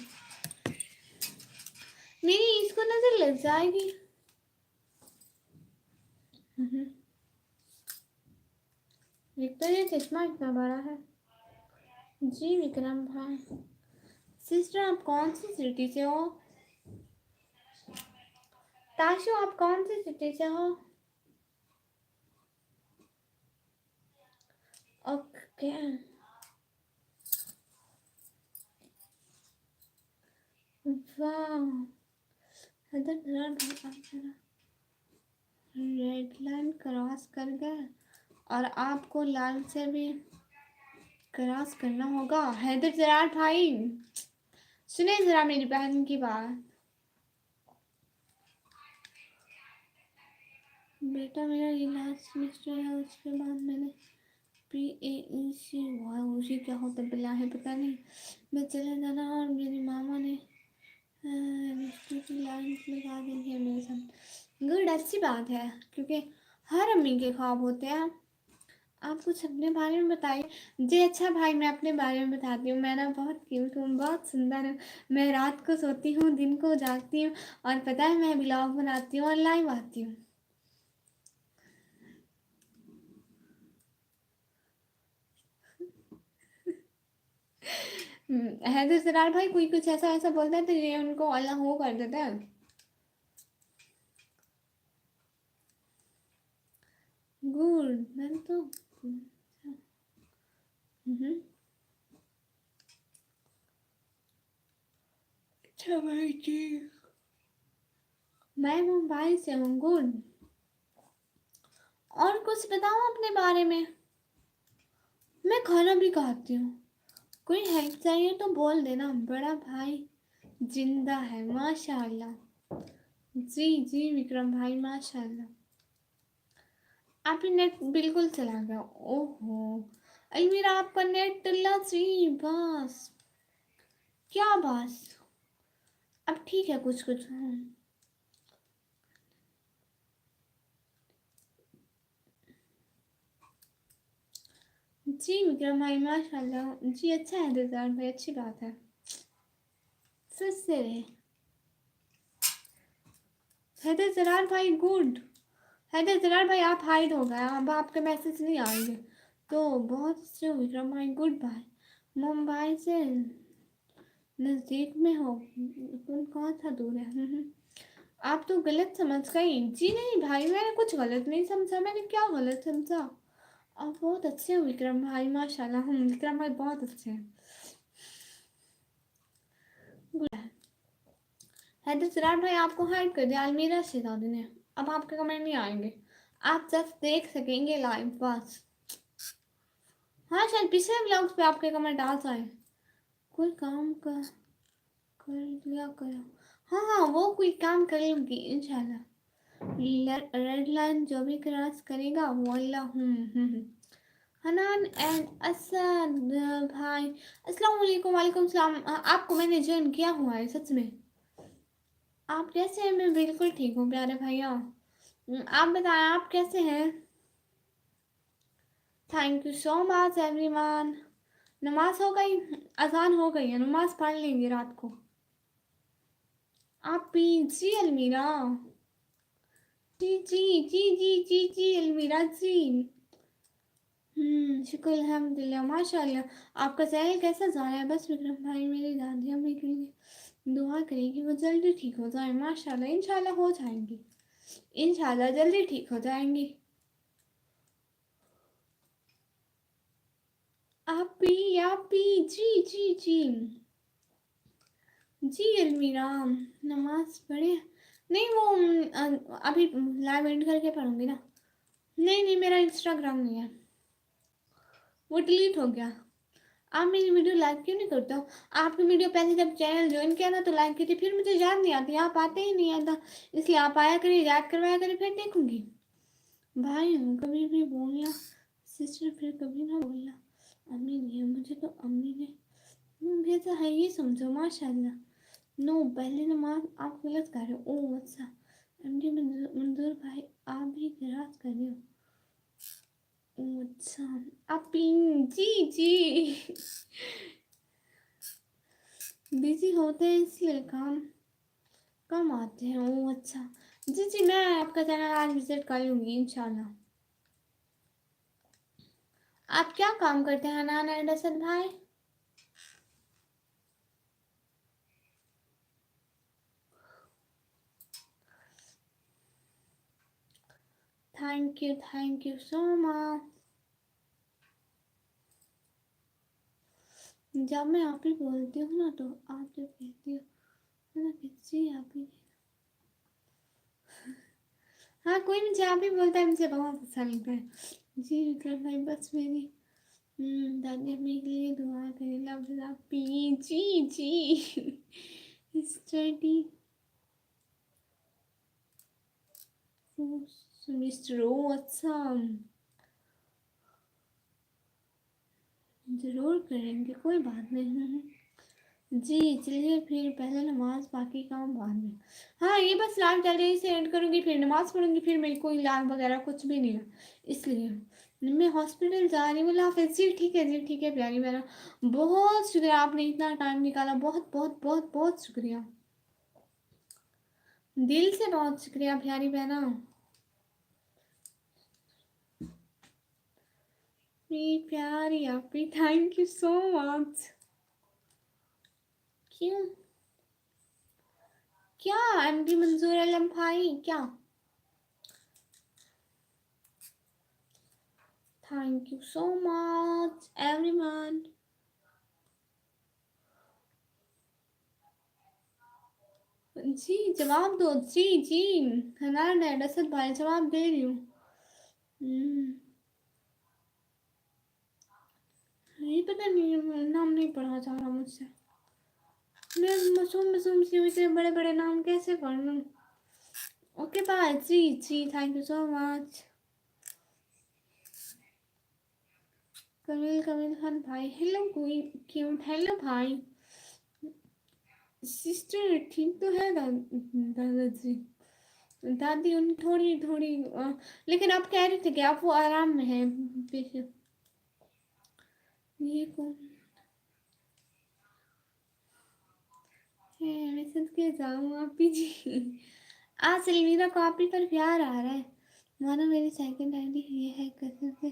मेरी इसको नजर लग जाएगी। एक तो ये चश्मा इतना बड़ा है। जी विक्रम भाई। सिस्टर आप कौन सी सिटी से हो? ताशु आप कौन सी सिटी से हो? ओके वाह। हैदर जरा भाई आप जरा रेड लाइन क्रॉस कर गए और आपको लाल से भी क्रॉस करना होगा। हैदर जरार भाई सुने जरा मेरी बहन की बात। बेटा मेरा ये लास्ट सेमेस्टर है, उसके बाद मैंने PAEC हुआ। उसी क्या होता बिल्ला है पता नहीं। मैं चले जाना और मेरी मामा ने रिश्ते की लाइन लगा दी है मेरे साथ। गुड अच्छी बात है, क्योंकि हर अम्मी के ख्वाब होते हैं। आप कुछ अपने बारे में बताइए। जी अच्छा भाई मैं अपने बारे में बताती हूँ। मैं ना बहुत क्यूट हूँ, बहुत सुंदर हूँ। मैं रात को सोती हूँ, दिन को जागती हूँ, और पता है मैं ब्लॉग बनाती हूँ और लाइव आती हूँ। हैदर सरार भाई कोई कुछ ऐसा ऐसा बोलता है तो ये उनको अल्लाह हो कर देता है। गुड मैं तो हम्म, अच्छा भाई जी मैं मुंबई से हूँ। गुड और कुछ बताओ अपने बारे में। मैं खाना भी खाती हूँ, कोई हेल्प चाहिए तो बोल देना। बड़ा भाई जिंदा है माशाल्लाह। जी जी विक्रम भाई माशाल्लाह। आपका नेट बिल्कुल चला गया। ओहो अलमीरा, आपका नेट टल्ला जी बस। क्या बस? अब ठीक है कुछ कुछ। जी विक्रम भाई माशाल्लाह जी, अच्छा है रिजल्ट भाई, अच्छी बात है। फिर से हैदर जरार भाई गुड। हैदर जरार भाई आप हाइड हो गए, अब आपके मैसेज नहीं आएंगे। तो बहुत अच्छे हो विक्रम भाई, गुड बाय। मुंबई से नज़दीक में हो, कौन सा दूर है? आप तो गलत समझ गई जी। नहीं भाई मैंने कुछ गलत नहीं समझा, मैंने क्या गलत समझा? आप बहुत अच्छे हो विक्रम भाई माशाल्लाह। हम विक्रम भाई बहुत अच्छे हैं। हैदर सिराज भाई आपको हाइड कर दिया अलमीरा शहजादी ने, अब आपके कमेंट नहीं आएंगे, आप जस्ट देख सकेंगे लाइव बस। हाँ शायद पिछले व्लॉग्स पे आपके कमेंट आ जाए। कोई काम कर लिया करो। हाँ हाँ वो कोई काम कर लूँगी इंशाल्लाह। रेड लाइन जो भी क्रॉस करेगा वो अल्लाह। हनान एंड असद भाई अस्सलाम वालेकुम। वालेकुम सलाम। आपको मैंने ज्वाइन किया हुआ है सच में। आप कैसे हैं? मैं बिल्कुल ठीक हूँ प्यारे भैया। आप बताएं आप कैसे हैं? Thank you so much everyone. नमाज हो गई? अजान हो गई है, नमाज पढ़ लेंगे रात को। आप पी जी अलमीरा। जी जी जी जी जी जी अलमीरा जी। शुक्र अल्हम्दुलिल्लाह माशाल्लाह। आपका चैनल कैसा जा रहा है? बस विक्रम भाई मेरी दादी अम्मी के लिए दुआ करेगी वो जल्दी ठीक हो जाए माशाल्लाह। इंशाल्लाह हो जाएंगी, इंशाल्लाह जल्दी ठीक हो जाएंगी। आप भी जी जी जी जी अलमीरा। नमाज पढ़े? नहीं वो अभी लाइव एंड करके पढ़ूंगी ना। नहीं नहीं मेरा इंस्टाग्राम नहीं है, वो डिलीट हो गया। आप मेरी वीडियो लाइक क्यों नहीं करते हो? आपकी वीडियो पहले जब चैनल ज्वाइन किया ना तो लाइक की थी, फिर मुझे याद नहीं आती, आप आते ही नहीं आता, इसलिए आप आया करिए, याद करवाया करिए, फिर देखूंगी। भाई कभी भी बोलना सिस्टर, फिर कभी ना बोलना अम्मी नहीं है, मुझे तो अम्मी ने भेजा है ये समझो माशाल्लाह। नो पहले नमाज आप गलत कर रहे हो। ओ अच्छा एमडी मंजूर भाई आप भी गिराज कर रहे हो। ओ अच्छा आप जी जी बिजी होते हैं इसलिए काम कम आते हैं। ओ अच्छा जी जी मैं आपका चैनल आज विजिट कर लूँगी इंशाल्लाह। आप क्या काम करते हैं नाना असद भाई? Thank you so much. जब मैं आप ही बोलती हूँ ना तो आप जब कहती हो ना कि जी आप ही। हाँ कोई मुझे आप ही बोलता है, मुझे बहुत अच्छा लगता है। जी विक्रम भाई बस मेरी दादी अम्मी के लिए दुआ करें, लव लव पी जी जी स्टडी मिस्टर ओ अच्छा ज़रूर करेंगे कोई बात नहीं। जी चलिए फिर पहले नमाज बाकी काम बाद में। हाँ ये बस लाइव चल से एंड करूँगी फिर नमाज पढ़ूंगी, फिर मेरी कोई लाइव वगैरह कुछ भी नहीं है, इसलिए मैं हॉस्पिटल जा रही हूँ। बोला फिर जी ठीक है, जी ठीक है प्यारी मेरा, बहुत शुक्रिया आपने इतना टाइम निकाला, बहुत बहुत बहुत बहुत शुक्रिया, दिल से बहुत शुक्रिया प्यारी बहना। मेरी प्यारी आपकी थैंक यू सो मच। क्यों क्या एमडी मंजूर आलम भाई क्या? Thank you so much everyone. जी जवाब दो जी जी। हनान है असद भाई जवाब दे रही हूँ। हम्म, ये पता नहीं नाम नहीं पढ़ा जा रहा मुझसे, मैं मासूम मासूम सी हुई थी, बड़े बड़े नाम कैसे पढ़ लूँ? ओके बाय जी जी thank you so much. Kamil Khan भाई, हेलो कोई क्यूट, हेलो भाई। सिस्टर ठीक तो है दादाजी, दादी उन थोड़ी थोड़ी लेकिन आप कह रहे थे कि आप वो आराम में है बेशक। ये कौन है? मैसेज के जाऊँ आप ही जी। आज अलमीरा को आप ही पर प्यार आ रहा है, मानो मेरी सेकंड आईडी ये है कसम से,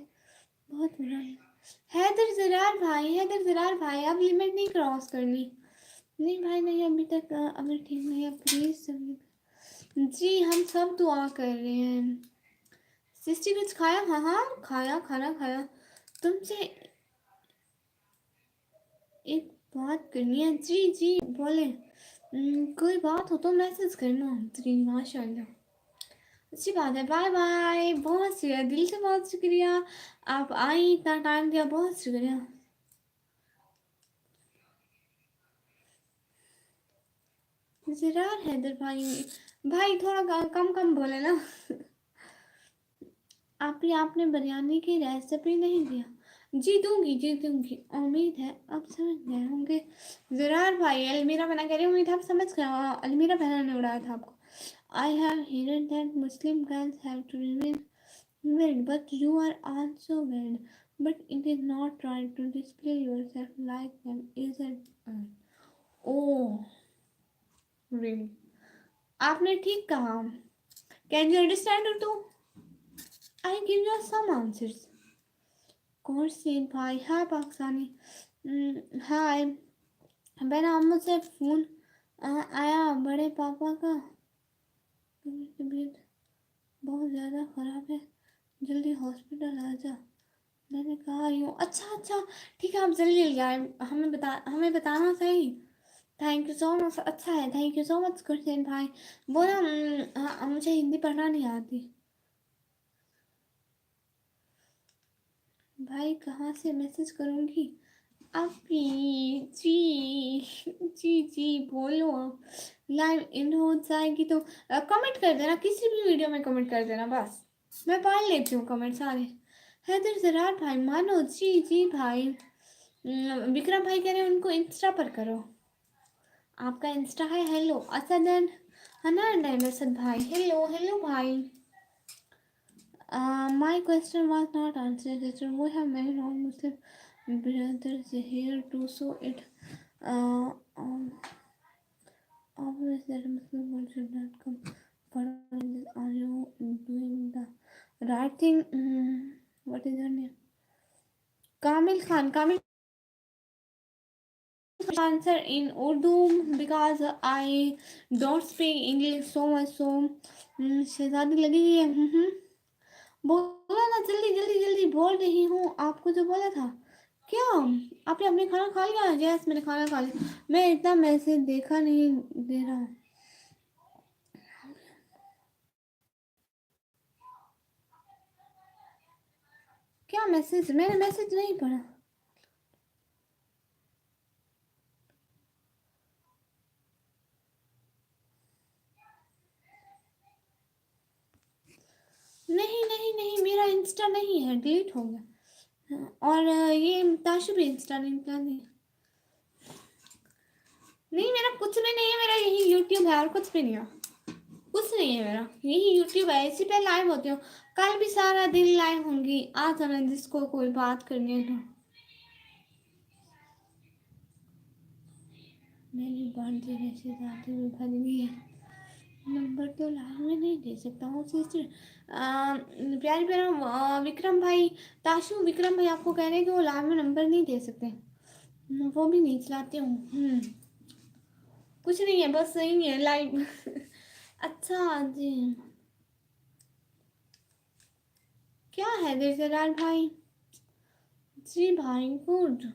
बहुत बुरा है। हैदर जरार भाई आप लिमिट नहीं क्रॉस करनी। नहीं भाई नहीं, अभी तक अभी ठीक नहीं है, प्लीज जी हम सब दुआ कर रहे हैं। सिस्टी कुछ खाया? हाँ हाँ खाया, खाना खाया। तुमसे एक बात करनी है जी जी, बोले कोई बात हो तो मैसेज करना जी, माशाल्लाह। अच्छी बात है, बाय बाय, बहुत शुक्रिया, दिल से बहुत शुक्रिया, आप आई, इतना टाइम दिया, बहुत शुक्रिया। जरार हैदर भाई, भाई थोड़ा कम कम बोले ना। आपने बिरयानी की रेसिपी नहीं दिया। जी दूंगी, उम्मीद है आप समझ गए होंगे। जरार भाई अलमीरा बना कह रही, उम्मीद है आप समझ गए। अलमीरा बहना ने उड़ाया था आपको। I have heard that Muslim girls have to remain veiled, but you are also veiled. But it is not right to display yourself like them, is it? Oh, really? आपने ठीक कहा। Can you understand Urdu? I give you some answers. Corset भाई, हाय पाकिस्तानी, हाय। मैंने अम्मू से phone आया, बड़े पापा का तबीयत बहुत ज़्यादा ख़राब है, जल्दी हॉस्पिटल आ जा। मैंने कहा यूँ, अच्छा अच्छा ठीक है, आप जल्दी जल्दी आए, हमें बताना सही। थैंक यू सो मच, अच्छा है, थैंक यू सो मच गुरसेन भाई। वो ना मुझे हिंदी पढ़ना नहीं आती। भाई कहाँ से मैसेज करूँगी? अभी जी जी बोलो आप। लाइव इन हो जाएगी तो कमेंट कर देना, किसी भी वीडियो में कमेंट कर देना, बस मैं पढ़ लेती हूँ कमेंट सारे। हैदर जरार भाई मानो, जी भाई। विक्रम भाई कह रहे हैं उनको इंस्टा पर करो। आपका इंस्टा है? Hello Asad and Hanan and Asad भाई, हेलो हेलो भाई। My question was not answered, sister. We have many non-Muslim brothers here too, so it uh, um, obvious that Muslim one should not come following this. Are you doing the right thing? What is your name? Kamil Khan. Kamil answer in Urdu because I don't speak English so much. So शहजादी लगेगी है। बोला ना, जल्दी जल्दी जल्दी बोल रही हूँ आपको जो बोला था। क्या आपने अपने खाना खा लिया? यस मैंने खाना खा लिया। मैं इतना मैसेज देखा नहीं दे रहा। क्या मैसेज? मैंने मैसेज नहीं पढ़ा। नहीं नहीं नहीं, मेरा इंस्टा नहीं है, डिलीट हो गया। और ये ताशु भी इंस्टा नहीं क्या नहीं। नहीं मेरा कुछ भी नहीं है, मेरा यही यूट्यूब है और कुछ भी नहीं है। कुछ नहीं है मेरा, यही यूट्यूब है, इसी पे लाइव होती हूँ। कल भी सारा दिन लाइव होंगी, आ जाना जिसको कोई बात करनी है तो। मेरी बर्थडे मैसेज आते हुए भर गई है। नंबर तो लाइव में नहीं दे सकता हूँ सिस्टर। प्यारे प्यारे विक्रम भाई, ताशु विक्रम भाई आपको कह रहे हैं कि वो लाइव में नंबर नहीं दे सकते। वो भी नहीं चलाती हूँ। कुछ नहीं है, बस सही है लाइव। अच्छा जी, क्या है देजलाल भाई? जी भाई गुड।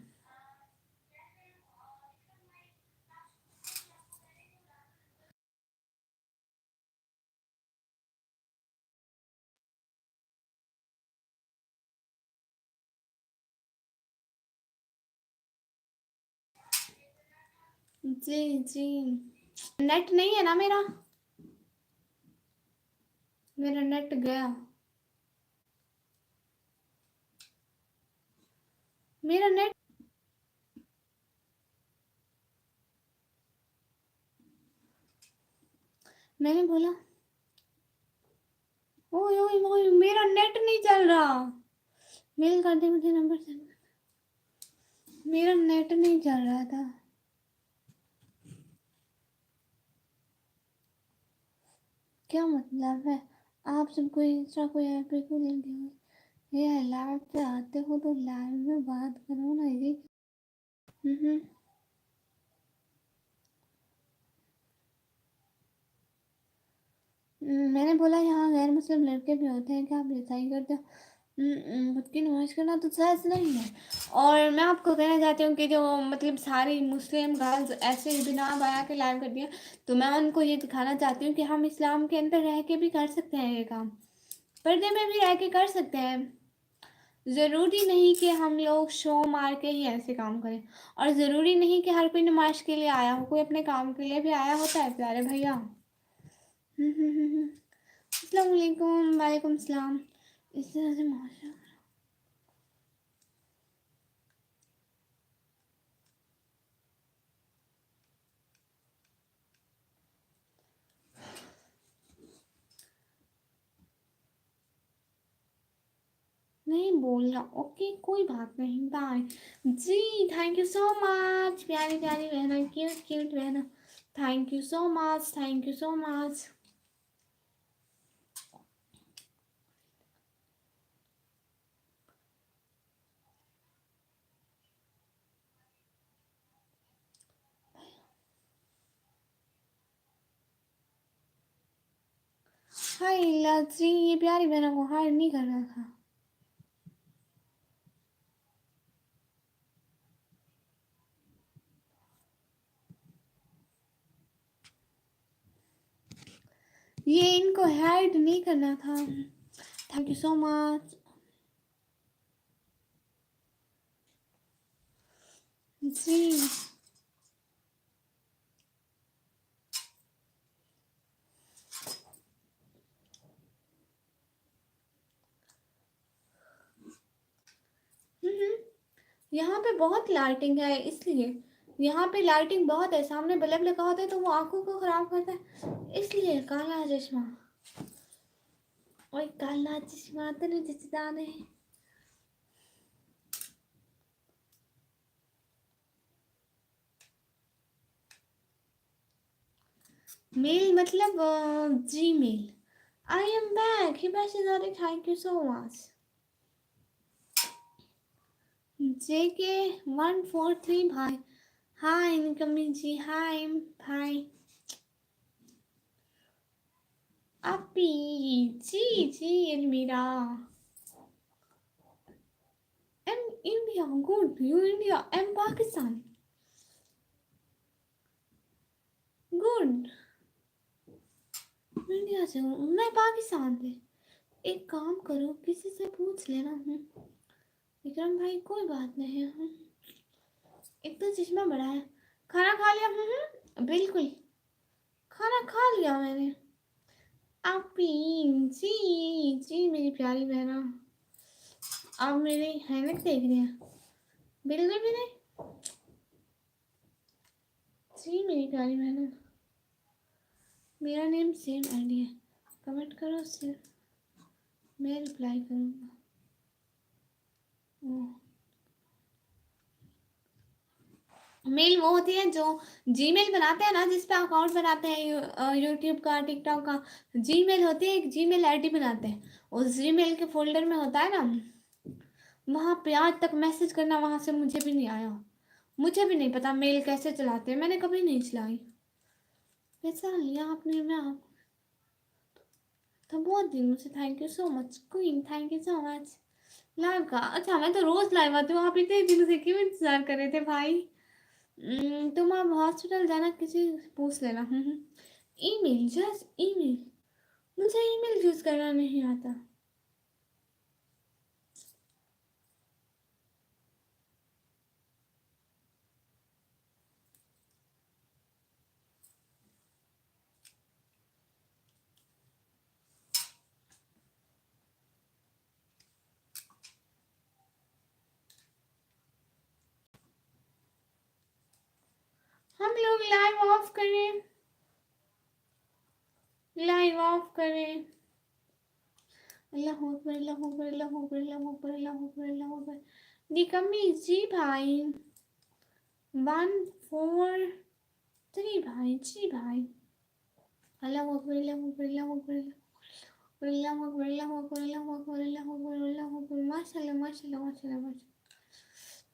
जी जी, नेट नहीं है ना मेरा, मेरा नेट गया। मेरा नेट, मैंने बोला ओए ओए ओए मेरा नेट नहीं चल रहा। मेल कर दे मुझे नंबर सेंड। मेरा नेट नहीं चल रहा था। क्या मतलब है? आप सबको इंस्टा कोई ऐप पे क्यों लिंक हुई? ये लाइव पे आते हो तो लाइव में बात करो ना ये। हम्म। मैंने बोला यहाँ गैर मुस्लिम लड़के भी होते हैं, क्या आप ऐसा ही करते हो? खुद की नमाज करना तो जायज़ नहीं है। और मैं आपको कहना चाहती हूँ कि जो मतलब सारी मुस्लिम गर्ल्स ऐसे ही बिना बाया के लाइव करती हैं, तो मैं उनको ये दिखाना चाहती हूँ कि हम इस्लाम के अंदर रह के भी कर सकते हैं ये काम, पर्दे में भी रह के कर सकते हैं। ज़रूरी नहीं कि हम लोग शो मार के ही ऐसे काम करें, और ज़रूरी नहीं कि हर कोई नमाज के लिए आया हो, कोई अपने काम के लिए भी आया होता है प्यारे भैया। अस्सलाम वालेकुम। वालेकुम सलाम। इस तरह से माशा। नहीं बोलना, ओके कोई बात नहीं, बाय जी। थैंक यू सो मच प्यारी प्यारी बहना, क्यूट क्यूट बहना। Thank you so much, thank you so much. Hi लाजी, ये प्यारी बहना को हायर नहीं करना था। ये इनको हाइड नहीं करना था। थैंक यू सो मच जी। यहाँ पे बहुत लाइटिंग है, इसलिए यहाँ पे लाइटिंग बहुत है, सामने बल्ब लगा होता है तो वो आंखों को खराब करता है, इसलिए काला चश्मा। ओए काला चश्मा तेरे जचदाने। मेल मतलब जी मेल। आई एम बैक हिबाशी, thank you so much. JK 143 भाई। हाय इनकमिंग जी, हाय भाई। अपी जी जी Almira. Am India good, you India, am Pakistan good. India से हूँ मैं, पाकिस्तान से। एक काम करो किसी से पूछ लेना। विक्रम भाई कोई बात नहीं है। एक तो चश्मा बड़ा है। खाना खा लिया? बिल्कुल खाना खा लिया मैंने। आपी जी जी मेरी प्यारी बहना, आप मेरी हैरत देख रही हैं? बिल्कुल भी नहीं जी मेरी प्यारी बहना। मेरा नेम सेम आईडी है, कमेंट करो सिर्फ मैं रिप्लाई करूँगा। मेल वो होती है जो जीमेल बनाते हैं ना, जिस पे अकाउंट बनाते हैं यूट्यूब का, टिकटॉक का। जीमेल होती है, एक जीमेल आईडी बनाते हैं, उस जीमेल के फोल्डर में होता है ना, वहाँ पे आज तक मैसेज करना, वहाँ से मुझे भी नहीं आया। मुझे भी नहीं पता मेल कैसे चलाते हैं, मैंने कभी नहीं चलाई। कैसा लिया आपने? मैं आप तो बहुत दिनों से। Thank you so much queen, thank you so much. Live का अच्छा, मैं तो रोज लाइव आती हूँ, आप इतने दिनों से क्यों इंतजार कर रहे थे भाई? तुम अब हॉस्पिटल जाना, किसी से पूछ लेना। Email, just email. मुझे ईमेल यूज करना नहीं आता। ऑफ करें, लाइव ऑफ करें। अल्लाह अकबर, अल्लाह अकबर, अल्लाह अकबर, अल्लाह अकबर, अल्लाह अकबर, अल्लाह अकबर। निकम्मी जी भाई 143 भाई जी भाई। अल्लाह अकबर, अल्लाह अकबर, अल्लाह अकबर, अल्लाह अकबर, अल्लाह अकबर, अल्लाह अकबर, अल्लाह अकबर, अल्लाह अकबर। माशाल्लाह माशाल्लाह माशाल्लाह माशाल्लाह।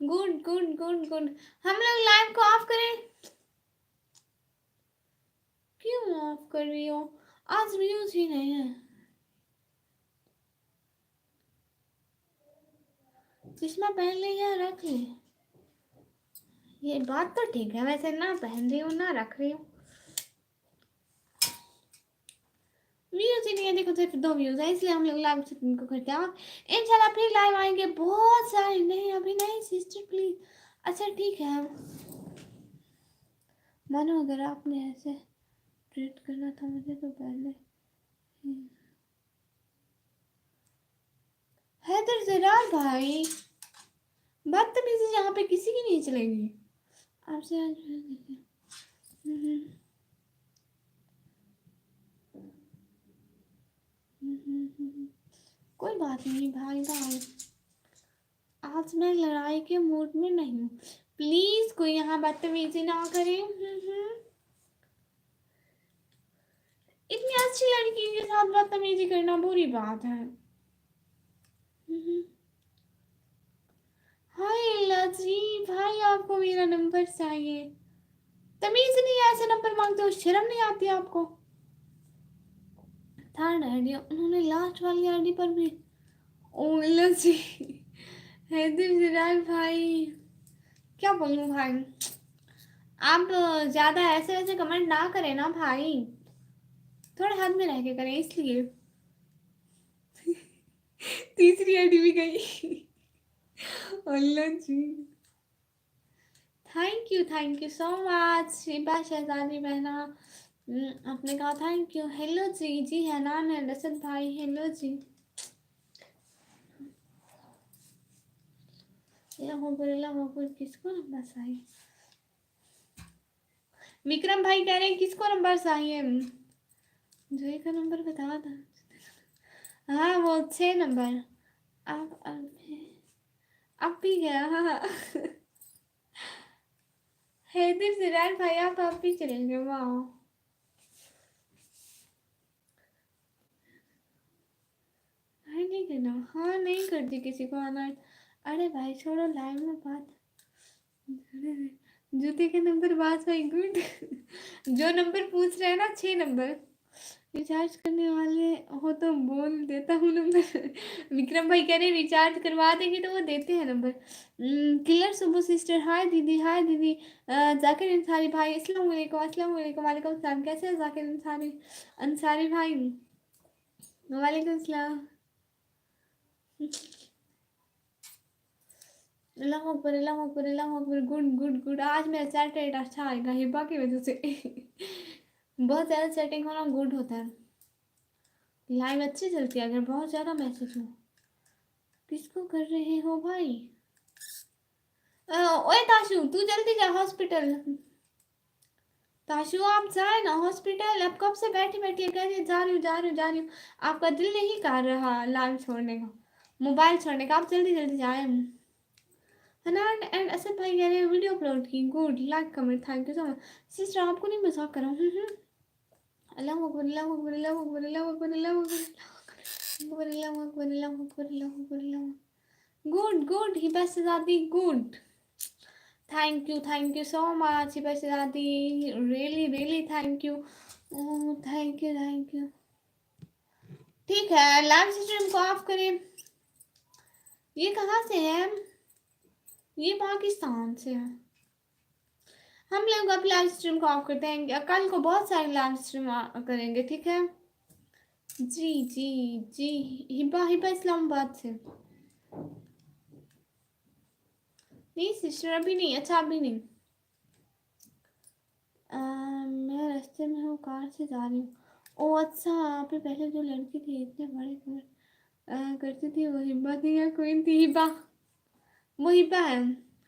Good good good good. हम लोग लाइव को ऑफ करें। क्यों ऑफ कर रही हो? आज व्यूज ही नहीं है। चश्मा पहन ले या रख ले? ये बात तो ठीक है, वैसे ना पहन रही हूँ ना रख रही हूँ। व्यूज ही नहीं है, देखो सिर्फ 2 व्यूज है, इसलिए हम लोग लाइव को करते हैं। इंशाल्लाह फिर लाइव आएंगे बहुत सारे। नहीं अभी नहीं सिस्टर प्लीज। अच्छा ठीक है, मानो अगर आपने ऐसे ट्रीट करना था मुझे तो पहले। हैदर जरा भाई बदतमीजी यहाँ पे किसी की नहीं चलेगी आपसे आज। कोई बात नहीं भाई भाई, आज मैं लड़ाई के मूड में नहीं हूँ। प्लीज कोई यहाँ बदतमीजी ना करे। इतनी अच्छी लड़की के साथ बदतमीजी करना बुरी बात है। हाय लजी भाई, आपको मेरा नंबर चाहिए? तमीज नहीं है, ऐसे नंबर मांगते हो, शर्म नहीं आती आपको? थर्ड आईडी उन्होंने लास्ट वाली आईडी पर भी। ओ लजी हैदर जराल भाई, क्या बोलूं भाई, आप ज्यादा ऐसे वैसे कमेंट ना करें ना भाई, थोड़े हद में रह के करें इसलिए। तीसरी आईडी भी गई। अल्लाह जी, thank you so much Shiba Shahzadi बहना। आपने कहा थैंक यू। हेलो जी जी हनान है रसद भाई, हेलो जी। किसको नंबर चाहिए? विक्रम भाई कह रहे हैं किसको नंबर चाहिए? जोई का नंबर बता था। हाँ वो 6 नंबर। अब भी गया। हाँ हैदर सिराज भाई आप भी चलेंगे? वाह नहीं करना। हाँ नहीं करती किसी को आना। अरे भाई छोड़ो लाइव में बात। जूते के नंबर बात भाई गुड। जो नंबर पूछ रहे हैं ना 6 नंबर, रिचार्ज करने वाले हो तो बोल देता हूँ नंबर। विक्रम भाई कह रहे रिचार्ज करवा देंगे तो वो देते हैं नंबर। किलर सुबह सिस्टर हाय दीदी, हाय दीदी। जाकिर अंसारी भाई अस्सलाम वालेकुम, अस्सलाम वालेकुम, वालेकुम सलाम। कैसे हैं जाकिर अंसारी, अंसारी भाई? वालेकुम सलाम। अल्लाह अकबर, अल्लाह अकबर, अल्लाह अकबर। Good good good. आज मेरा चैट रेट अच्छा आएगा हिबा की वजह से। बहुत ज़्यादा चैटिंग होना गुड होता है, लाइव अच्छी चलती है अगर बहुत ज़्यादा मैसेज हो। किसको कर रहे हो भाई? ओए ताशु तू जल्दी जा हॉस्पिटल। ताशु आप जाए ना हॉस्पिटल, अब कब से बैठी बैठी कह रही जा रही हूँ जा रही हूँ जा रही हूँ। आपका दिल नहीं कर रहा लाइव छोड़ने का, मोबाइल छोड़ने का, आप जल्दी जल्दी जाए। हनान एंड असद भाई कह रहे हैं वीडियो अपलोड की, good like comment thank you so much. Sister आपको नहीं मजाक कर रहा हूँ। अल्लाह अकबर, अल्लाह अकबर, अल्लाह अकबर, अल्लाह अकबर, अल्लाह अकबर, अल्लाह अकबर, अल्लाह अकबर, अल्लाह अकबर, अल्लाह। Good good Hiba Shahzadi good. Thank you so much Hiba Shahzadi, really really thank you. Thank you thank you. ठीक है लाइव स्ट्रीम को ऑफ करें। ये कहाँ से है? ये पाकिस्तान से है। हम लोग अब लाइव स्ट्रीम को ऑफ करते हैं, कल को बहुत सारे लाइव स्ट्रीम करेंगे ठीक है। जी जी जी हिबा हिबा इस्लामाबाद से। नहीं सिस्टर अभी नहीं, अच्छा अभी नहीं। मैं रास्ते में हूँ, कार से जा रही हूँ। ओ अच्छा, आप पहले जो लड़की थी इतने बड़े कमर करती थी वो हिब्बा थी या कोई थी? हिब्बा, वो हिब्बा है।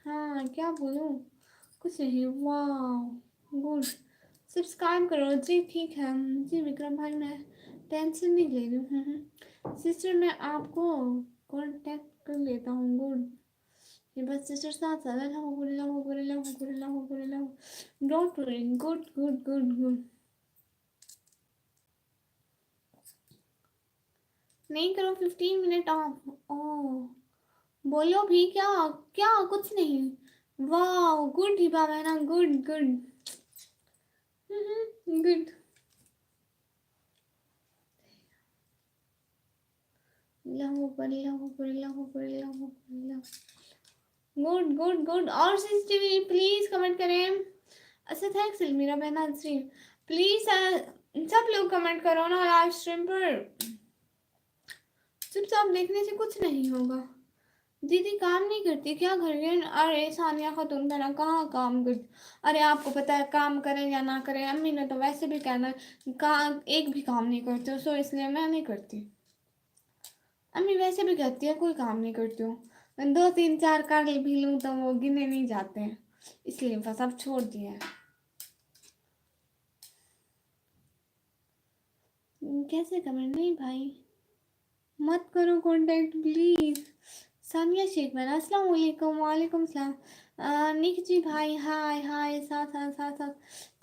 हाँ क्या बोलूँ, कुछ नहीं। वाह गुड। सब्सक्राइब करो जी। ठीक है जी विक्रम भाई, मैं टेंशन नहीं ले रही हूँ। सिस्टर मैं आपको कांटेक्ट कर लेता हूँ। गुड, ये बस सिस्टर साथ साथ don't worry. Good good good good. नहीं करो 15 मिनट ऑफ। ओ बोलो भी क्या? क्या कुछ नहीं। वाह गुड हिबा बहना, गुड गुड गुड। लहू पर लहू पर लहू पर लहू पर लहू। Good good good. और सीसीटीवी प्लीज कमेंट करें। अच्छा थैंक्स मेरा बहना स्ट्रीम। प्लीज सब लोग कमेंट करो ना लाइव स्ट्रीम पर। चुपचाप देखने से कुछ नहीं होगा। दीदी काम नहीं करती क्या घर में? अरे सानिया खातून बहना कहाँ काम करती? अरे आपको पता है काम करें या ना करें, अम्मी ने तो वैसे भी कहना एक भी काम नहीं करते, सो इसलिए मैं नहीं करती। अम्मी वैसे भी कहती है कोई काम नहीं करती हूँ, मैं 2 3 4 कर भी लूँ तो वो गिने नहीं जाते हैं, इसलिए बस अब छोड़ दिया है। कैसे कमेंट? नहीं भाई मत करो contact please. Sania Sheikh man अस्सलाम वालेकुम। वालेकुम सलाम। निक जी भाई हाय हाय। साथ साथ साथ साथ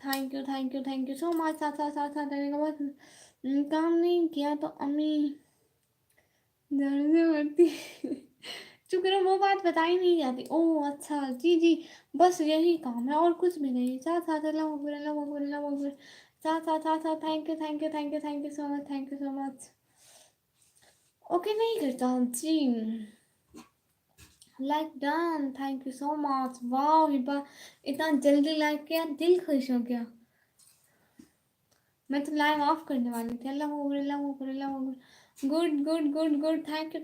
thank you thank you thank you so much. साथ साथ साथ साथ रहने के बाद काम नहीं किया तो अम्मी दर्द से मरती। चुप करो, वो बात बताई नहीं जाती। ओह अच्छा जी जी, बस यही काम है और कुछ भी नहीं। साथ साथ अल्लाह अकबर अल्लाह अकबर अल्लाह अकबर। साथ साथ साथ साथ thank you thank you thank you thank you so much thank you so much. Okay नहीं करता जी। Like done thank you so much. वाह हिबा इतना जल्दी लाइक किया, दिल खुश हो गया। मैं तो लाइव ऑफ करने वाली थी। अल्लाह अकबर अल्लाह अकबर अल्लाह अकबर। Good good good good thank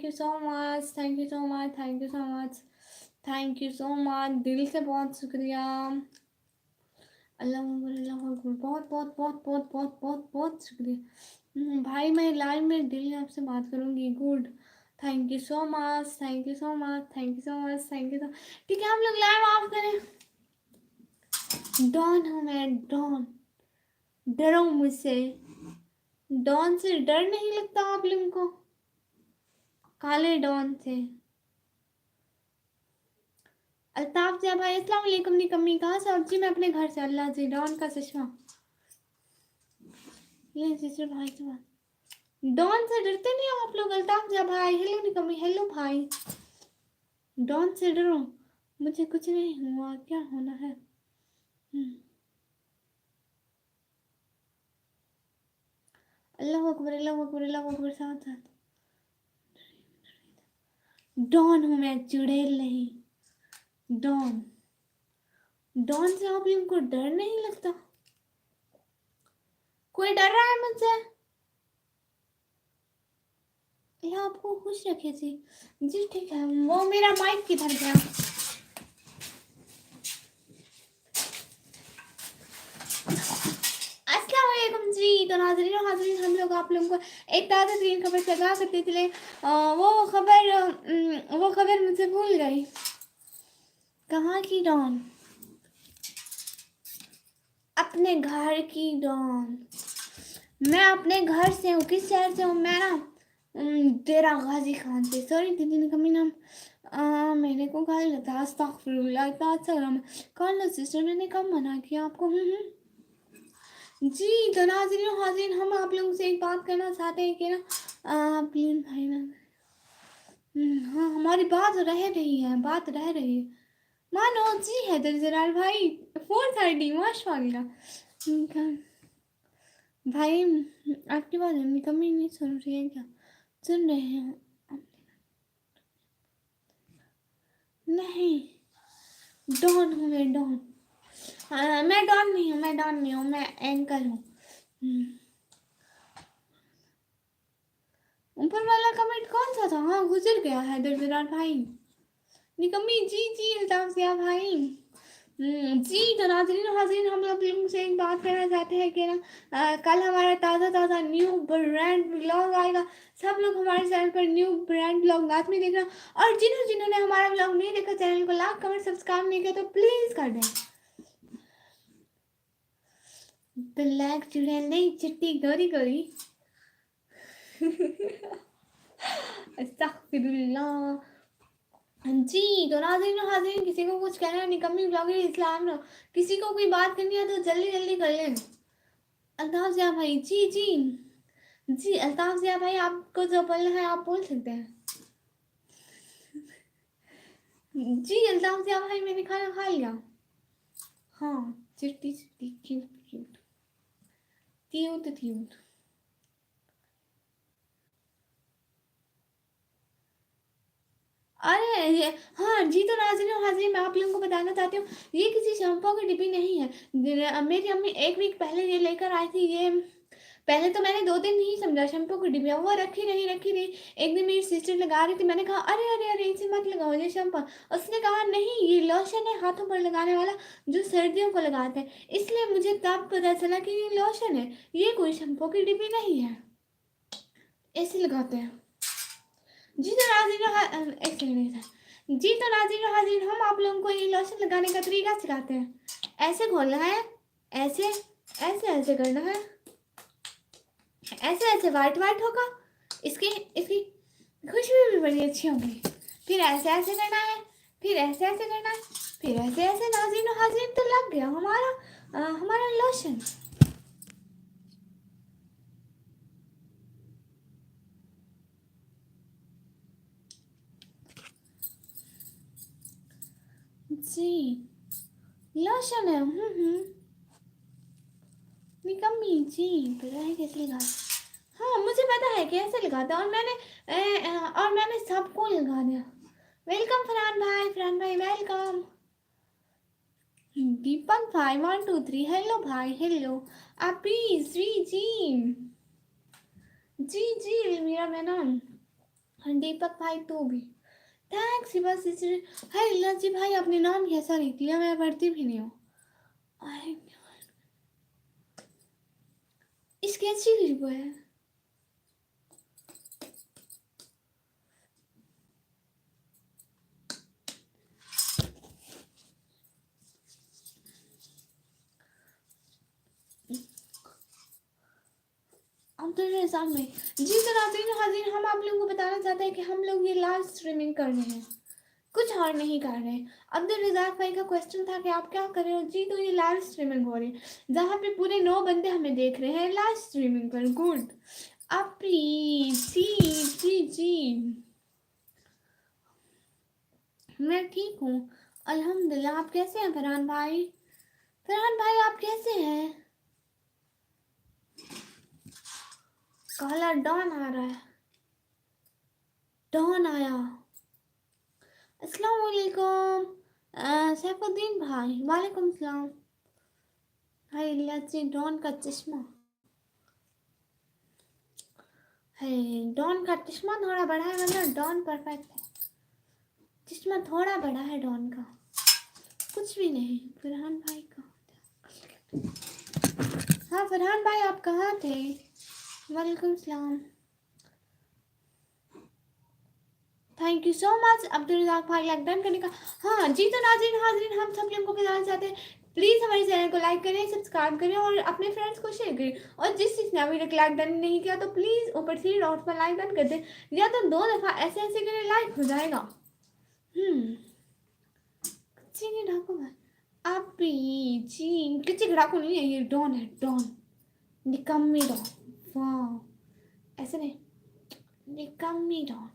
you so much thank you so much thank you so much thank you so much. दिल से बहुत शुक्रिया। अल्लाह अकबर अल्लाह अकबर। बहुत बहुत बहुत बहुत बहुत बहुत बहुत शुक्रिया भाई। मैं लाइव में दिल आपसे बात करूँगी। Good thank you so much thank you so much thank you so much thank you सो। ठीक है हम लोग लाइव ऑफ करें। डॉन हूँ मैं डॉन। डरो मुझसे। डॉन से डर नहीं लगता आप लोगों को? काले डॉन से। अल्ताफ जी भाई अस्सलाम वालेकुम। निकम्मी कहाँ से? जी मैं अपने घर से। अल्लाह जी डॉन का चश्मा। ये सिस्टर भाई से बात। डॉन से डरते नहीं हो आप लोग? अल्ताफ जी भाई हेलो निकम्मी हेलो भाई। डॉन से डरो? मुझे कुछ नहीं हुआ, क्या होना है। अल्लाह अकबर अल्लाह अकबर अल्लाह अकबर। साथ साथ डॉन हूँ मैं, चुड़ैल नहीं। डॉन। डॉन से आप लोगों को डर नहीं लगता? कोई डर रहा है मुझसे? ये आपको खुश रखे जी। जी ठीक है। वो मेरा माइक किधर गया? अस्सलाम वालेकुम जी। तो नाज़रीन और हाज़रीन हम लोग आप लोगों को एक ताज़ा तरीन खबर सजा करते थे। वो खबर मुझसे भूल गई। कहाँ की डॉन? अपने घर की डॉन। मैं अपने घर से हूँ। किस शहर से हूँ मैं ना? तेरा गाजी खान से। सॉरी दीदी ने कमी नाम मेरे को कहा लगता है। अस्तगफिरुल्लाह इतना अच्छा ग्राम कौन लो सिस्टर, मैंने कब मना किया आपको? जी तो नाज़रीन हाज़रीन हम आप लोगों से एक बात करना चाहते हैं कि ना प्लीज भाई ना। हाँ हमारी बात रह रही है, बात रह रही है। मानो जी है दरजराल भाई 430 माशाल्लाह। भाई आपकी बात कमी नहीं सुन रही है क्या? सुन रहे हैं? नहीं डॉन हूँ मैं डॉन। मैं डॉन नहीं हूँ, मैं डॉन नहीं हूँ, मैं एंकर हूँ। ऊपर वाला कमेंट कौन सा था? हाँ गुजर गया है दरदरार भाई। निकम्मी जी जी अल्ताफ सिया भाई। जी तो नाज़रीन हाज़रीन हम लोगों से एक बात करना चाहते हैं कि ना कल हमारा ताज़ा ताज़ा न्यू ब्रांड ब्लॉग आएगा। सब लोग हमारे चैनल पर न्यू ब्रांड ब्लॉग बाद में देखना। और जिन्होंने हमारा ब्लॉग नहीं देखा, चैनल को लाइक कमेंट सब्सक्राइब नहीं किया तो प्लीज़ कर दें। ब्लैक चुड़ैल नहीं, चिट्टी गोरी गोरी। अस्तगफिरुल्लाह। जी तो नाज़रीन और हाज़रीन, किसी को कुछ कहना है, निकम्मी ब्लॉगर इस्लाम ना, किसी को कोई बात करनी है तो जल्दी जल्दी कर लें। अल्ताफ ज़िया भाई, जी जी जी, अल्ताफ ज़िया भाई आपको जो बोलना है आप बोल सकते हैं। जी अल्ताफ ज़िया भाई, मैंने खाना खा लिया। हाँ, चिट्टी चिट्टी, क्यूट क्यूट, क्यूट क्यूट। अरे ये, हाँ जी तो नाज़रीन और हाज़रीन, मैं आप लोगों को बताना चाहती हूँ, ये किसी शैम्पू की डिब्बी नहीं है। मेरी अम्मी एक वीक पहले ये लेकर आई थी। ये पहले तो मैंने 2 दिन नहीं समझा शैम्पू की डिब्बियाँ, वो रखी रही। एक दिन मेरी सिस्टर लगा रही थी, मैंने कहा अरे अरे अरे इसे मत लगाओ ये शैम्पू। उसने कहा नहीं ये लोशन है हाथों पर लगाने वाला, जो सर्दियों को लगाते हैं। इसलिए मुझे तब पता चला कि ये लोशन है, ये कोई शैम्पू की डिब्बी नहीं है, ऐसे लगाते हैं। जी तो नाज़रीन, एक सेकंड। जी तो नाज़रीन और हाज़रीन, हम आप लोगों को ये लोशन लगाने का तरीका सिखाते हैं। ऐसे घोलना है, ऐसे ऐसे ऐसे करना है, ऐसे ऐसे वाइट वाइट होगा, इसकी इसकी खुशबू भी बड़ी अच्छी होगी। फिर ऐसे ऐसे करना है, फिर ऐसे ऐसे करना है, फिर ऐसे ऐसे। नाज़रीन और हाज़रीन, तो लग गया हमारा लोशन। जी लोशन है। निकम्मी जी, पता है कैसे लगा। हाँ मुझे पता है कैसे लगाता, और मैंने सबको लगा दिया। वेलकम फरहान भाई वेलकम। दीपक भाई 1 2 3, हेलो भाई हेलो। आपी श्री जी जी मेरा मैं नाम दीपक भाई, तू भी थैंक्स बस। है लज्जी भाई, अपने नाम कैसा लिख लिया, मैं पढ़ती भी नहीं हूँ। इसकी अच्छी खुशबू है। अब्दुल रज़ाक में जी तो नाज़रीन हाज़रीन, हम आप लोगों को बताना चाहते हैं कि हम लोग ये लाइव स्ट्रीमिंग कर रहे हैं, कुछ और नहीं कर रहे। अब्दुल रज़ाक भाई का क्वेश्चन था कि आप क्या कर रहे हो। जी तो ये लाइव स्ट्रीमिंग हो रही है, जहाँ पे पूरे 9 बंदे हमें देख रहे हैं लाइव स्ट्रीमिंग पर। गुड अपी जी मैं ठीक हूँ अल्हम्दुलिल्लाह। आप कैसे हैं फरहान भाई? फरहान भाई आप कैसे हैं? काला डॉन आ रहा है, डॉन आया। अस्सलाम वालेकुम सैफुद्दीन भाई, वालेकुम सलाम। हाय लज्जी, डॉन का चश्मा है, डॉन का चश्मा थोड़ा बड़ा है, वरना डॉन परफेक्ट है। चश्मा थोड़ा बड़ा है डॉन का, कुछ भी नहीं। फरहान भाई कहाँ थे? हाँ फरहान भाई आप कहाँ थे? वालेकुम सलाम। Thank you so much Abdul Razzaq भाई लाइक डन करने का। हाँ जी तो नाज़रीन हाज़रीन, हम सब लोगों को बताना चाहते हैं, प्लीज़ हमारे चैनल को लाइक करें, सब्सक्राइब करें और अपने फ्रेंड्स को शेयर करें। और जिस चीज़ ने अभी तक लाइक डन नहीं किया तो प्लीज़ ऊपर 3 डॉट पर लाइक डन कर दें, या तो 2 दफ़ा ऐसे ऐसे करें, लाइक हो जाएगा। किसी डाकू है आप जी, किसी डाकू नहीं है, ये डॉन है, डॉन निकम्मी डॉन। वाह ऐसे नहीं, निकम्मी डॉन।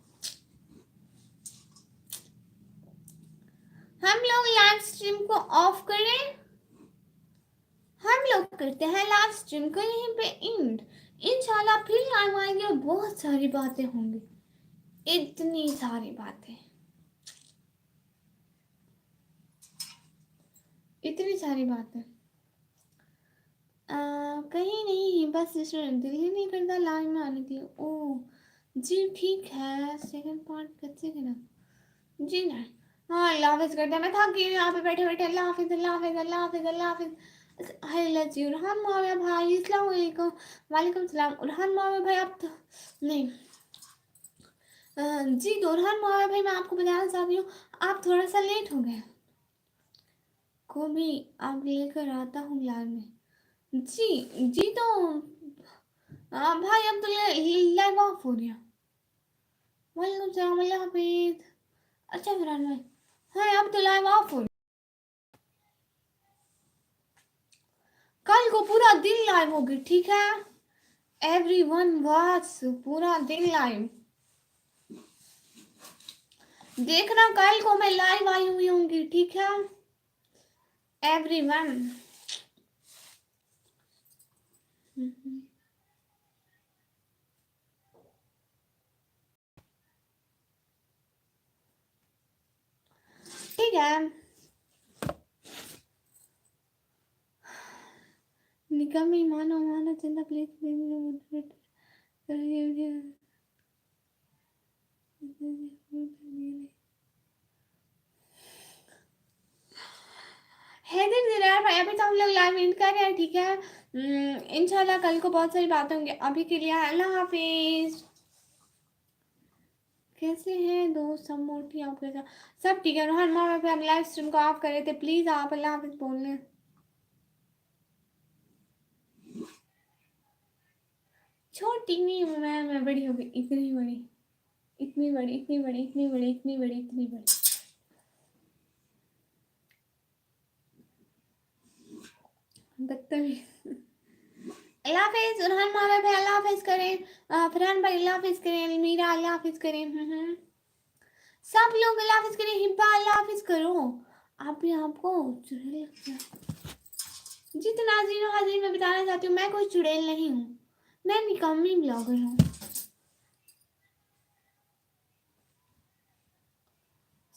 हम लोग लाइव स्ट्रीम को ऑफ करें, हम लोग करते हैं लाइव स्ट्रीम को यहीं पे एंड। इंशाल्लाह फिर लाइव आएंगे और बहुत सारी बातें होंगी, इतनी सारी बातें, इतनी सारी बातें। कहीं नहीं, बस दिल ही नहीं करता लाइव में आने के लिए। ओ जी ठीक है, सेकंड पार्ट कैसे करना? जी नहीं, हाँ अल्लाह हाफिज करते हैं। मैं थक गई यहाँ पे बैठे बैठे। अल्लाह हाफिज अल्लाह हाफिज अल्लाह हाफिज अल्लाह हाफिज। हाय लजी उरहान माविया भाई, अस्सलाम वालेकुम। वालेकुम सलाम उरहान माविया भाई। आप तो नहीं जी तो उरहान माविया भाई, मैं आपको बताना चाहती हूँ, आप थोड़ा सा लेट हो गए। को भी आप लेकर आता हूँ लाइव में, जी जी तो भाई अब तो लाइव ऑफ हो गया। वालेकुम सलाम, अल्लाह हाफिज। अच्छा फरहान भाई, हाँ अब तो लाइव ऑफ हो। कल को पूरा दिन लाइव होगी, ठीक है? एवरीवन वॉच पूरा दिन लाइव देखना। कल को मैं लाइव आई हुई होंगी, ठीक है एवरीवन। ठीक है, निकम्मी मानो मानो चंदा प्लीज मोटिवेट करिए। है दिन दिनार भाई, अभी तो हम लोग लाइव एंड कर रहे हैं, ठीक है? इंशाल्लाह कल को बहुत सारी बातें होंगी। अभी के लिए अल्लाह हाफिज। कैसे हैं दोस्त सब? मोटी आप कैसा? सब ठीक है। रोहन मामा पे हम लाइव स्ट्रीम को ऑफ कर रहे थे, प्लीज आप अल्लाह हाफिज बोल लें। छोटी नहीं हूँ मैं बड़ी हो गई, इतनी बड़ी, इतनी बड़ी, इतनी बड़ी, इतनी बड़ी, इतनी बड़ी, इतनी बड़ी। बदतमीज। अल्लाह हाफिज। रोहन मामा पे अल्लाह हाफिज करें, फरहान भाई अल्लाह हाफिज करें, अलमीरा अल्लाह हाफिज करें। सब लोग अल्लाह हाफिज करें। हिब्बा अल्लाह हाफिज करो। आप भी आपको चुड़ैल लगता है। जी तो नाज़रीन और हाज़रीन, मैं बताना चाहती हूँ मैं कोई चुड़ैल नहीं हूँ, मैं निकम्मी ब्लॉगर हूँ।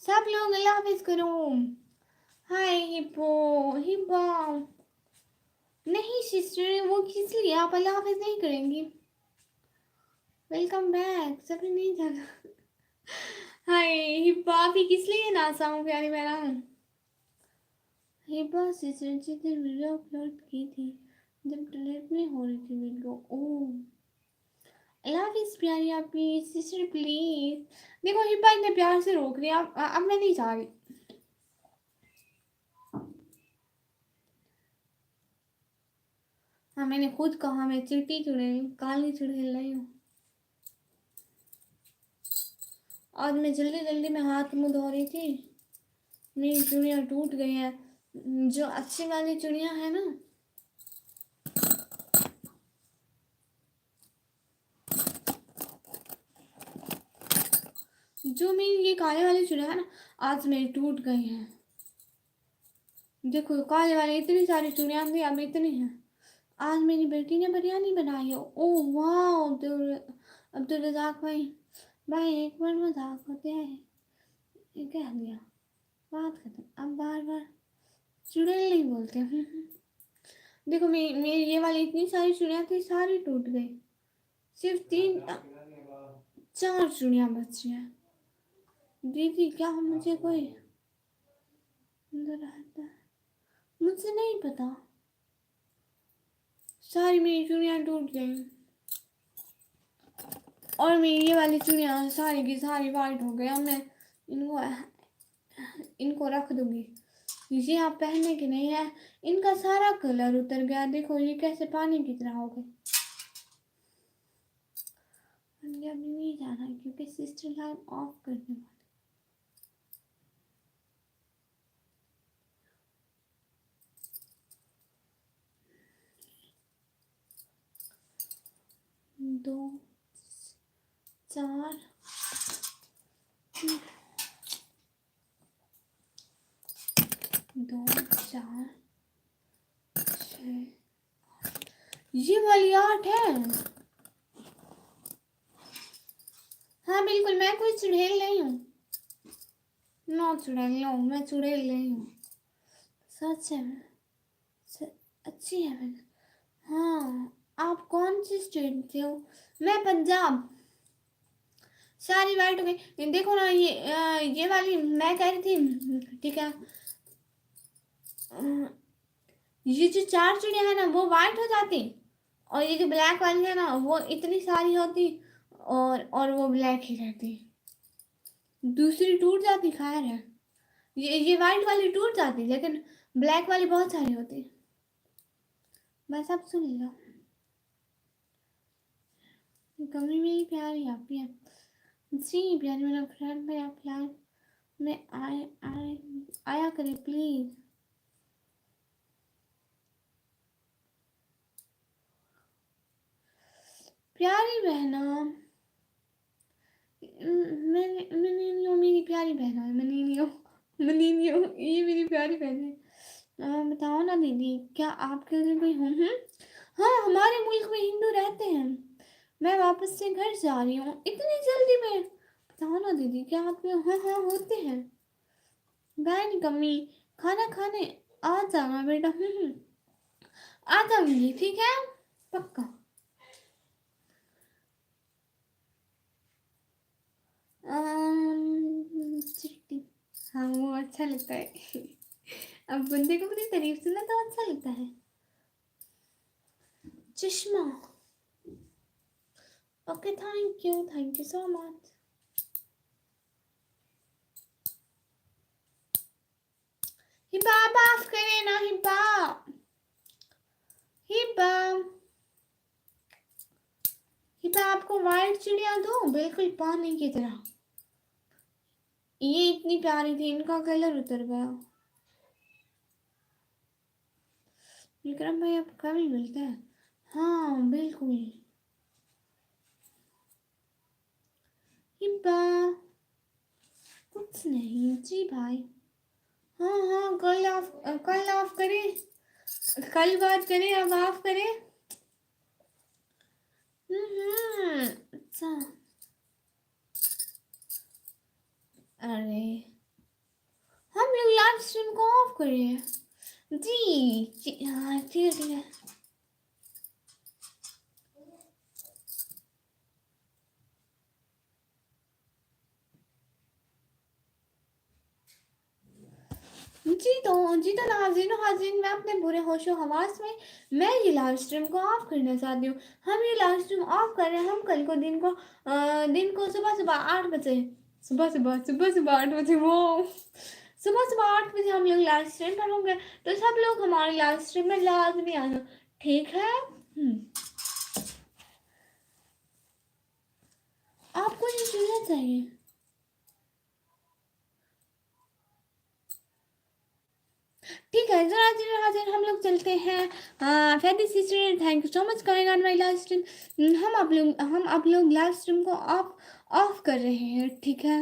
सब लोग अल्लाह हाफिज करो। हाय हिब्बो, हिब्बा नहीं सिस्टर, वो किस लिए आप अल्लाह हाफिज नहीं करेंगी? Welcome back. सभी नहीं जाना। हाय हिब्बा, भी किस लिए नासा हूँ प्यारी बहन? हिब्बा सिस्टर जी ने वीडियो अपलोड की थी जब डिलीट नहीं हो रही थी वीडियो। ओह अल्लाह हाफिज प्यारी आपकी सिस्टर प्लीज। देखो हिब्बा इतने प्यार से रोक रही है, अब मैं नहीं जा रही। हाँ मैंने खुद कहा मैं चिट्टी चुड़ैल, काली चुड़ैल नहीं हूँ। आज मैं जल्दी जल्दी में हाथ मुँह धो रही थी, मेरी चूड़ियाँ टूट गई हैं। जो अच्छी वाली चूड़ियाँ हैं ना, जो मेरी ये काले वाली चूड़ियाँ है ना, आज मेरी टूट गई हैं। देखो काले वाली इतनी सारी चूड़ियाँ थी, अब इतनी हैं। आज मेरी बेटी ने बिरयानी बनाई है। ओह वाह अब्दुल, अब्दुल रजाक भाई, भाई एक बार मजाक होते हैं, ये कह दिया, बात खत्म। अब बार बार चुड़ैल नहीं बोलते। देखो मेरी ये वाली इतनी सारी चूड़ियाँ थी, सारी टूट गई। सिर्फ तीन चार चूड़ियाँ बच रही हैं। दीदी क्या मुझे कोई अंदर आता है? मुझे नहीं पता, सारी मेरी चूड़ियाँ टूट गई और मेरी ये वाली चूड़ियाँ सारी की सारी वाइट हो गई। अब मैं इनको इनको रख दूंगी। ये आप पहनने के नहीं है, इनका सारा कलर उतर गया। देखो ये कैसे पानी की तरह हो गए। मुझे अभी नहीं जाना है क्योंकि सिस्टर लाइव ऑफ करने वाली। दो चार दो चार छः, ये वाली 8 है। हाँ बिल्कुल, मैं कोई चुड़ैल नहीं हूँ। नो चुड़ैल, नो मैं चुड़ैल नहीं हूँ। सच है, अच्छी है मैं। हाँ आप कौन सी स्टेट से हो? मैं पंजाब। सारी वाइट हो गई। देखो ना ये वाली मैं कह रही थी, ठीक है? ये जो चार चिड़िया है ना वो वाइट हो जाती, और ये जो ब्लैक वाली है ना वो इतनी सारी होती, और वो ब्लैक ही रहती। दूसरी टूट जाती, खैर है। ये वाइट वाली टूट जाती, लेकिन ब्लैक वाली बहुत सारी होती। बस आप सुन लो। कमी मेरी प्यारी आप ही है। जी प्यारी मेरा फ्रेंड मेरा प्यार में आया करे प्लीज। प्यारी बहना मनीलियो मेरी प्यारी बहना है। मनीलियो मनीलियो ये मेरी प्यारी बहन है। बताओ ना दीदी क्या आपके घर कोई हम हैं? हाँ हमारे मुल्क में हिंदू रहते हैं। मैं वापस से घर जा रही हूँ इतनी जल्दी में। बताओ ना दीदी क्या आपके हाँ हाँ होते हैं। गाय निकम्मी खाना खाने आ जाना बेटा। आ जाऊंगी ठीक है पक्का। चिट्टी हाँ वो अच्छा लगता है। अब बंदे को अपनी तारीफ सुना तो अच्छा लगता है। चश्मा okay thank you so much. Hiba माफ करे ना हिबा। हिबा हिबा आपको वाइट चिड़िया दो बिल्कुल पानी की तरह। ये इतनी प्यारी थी इनका कलर उतर गया। विक्रम भाई अब कभी मिलता है। हाँ बिल्कुल। हिबा कुछ नहीं जी भाई। हाँ हाँ कल ऑफ करें। कल बात करें अब ऑफ करें। अच्छा अरे हम लोग लाइव स्ट्रीम को ऑफ करें। जी हाँ ठीक है। जी तो नाज़रीन हाज़रीन मैं अपने बुरे होशो हवास में मैं ये लाइव स्ट्रीम को ऑफ करना चाहती हूँ। हम ये लाइव स्ट्रीम ऑफ कर रहे हैं। हम कल को दिन को सुबह सुबह 8 बजे सुबह 8 बजे वो सुबह 8 बजे हम लोग लाइव स्ट्रीम पर होंगे। तो सब लोग हमारे लाइव स्ट्रीम में लाजमी आना ठीक है। आपको ये चीज़ें चाहिए। ठीक है जरा हम लोग चलते हैं। Faidi sister thank you so much coming on my live stream. हम आप लोग लाइव स्ट्रीम को ऑफ ऑफ कर रहे हैं ठीक है।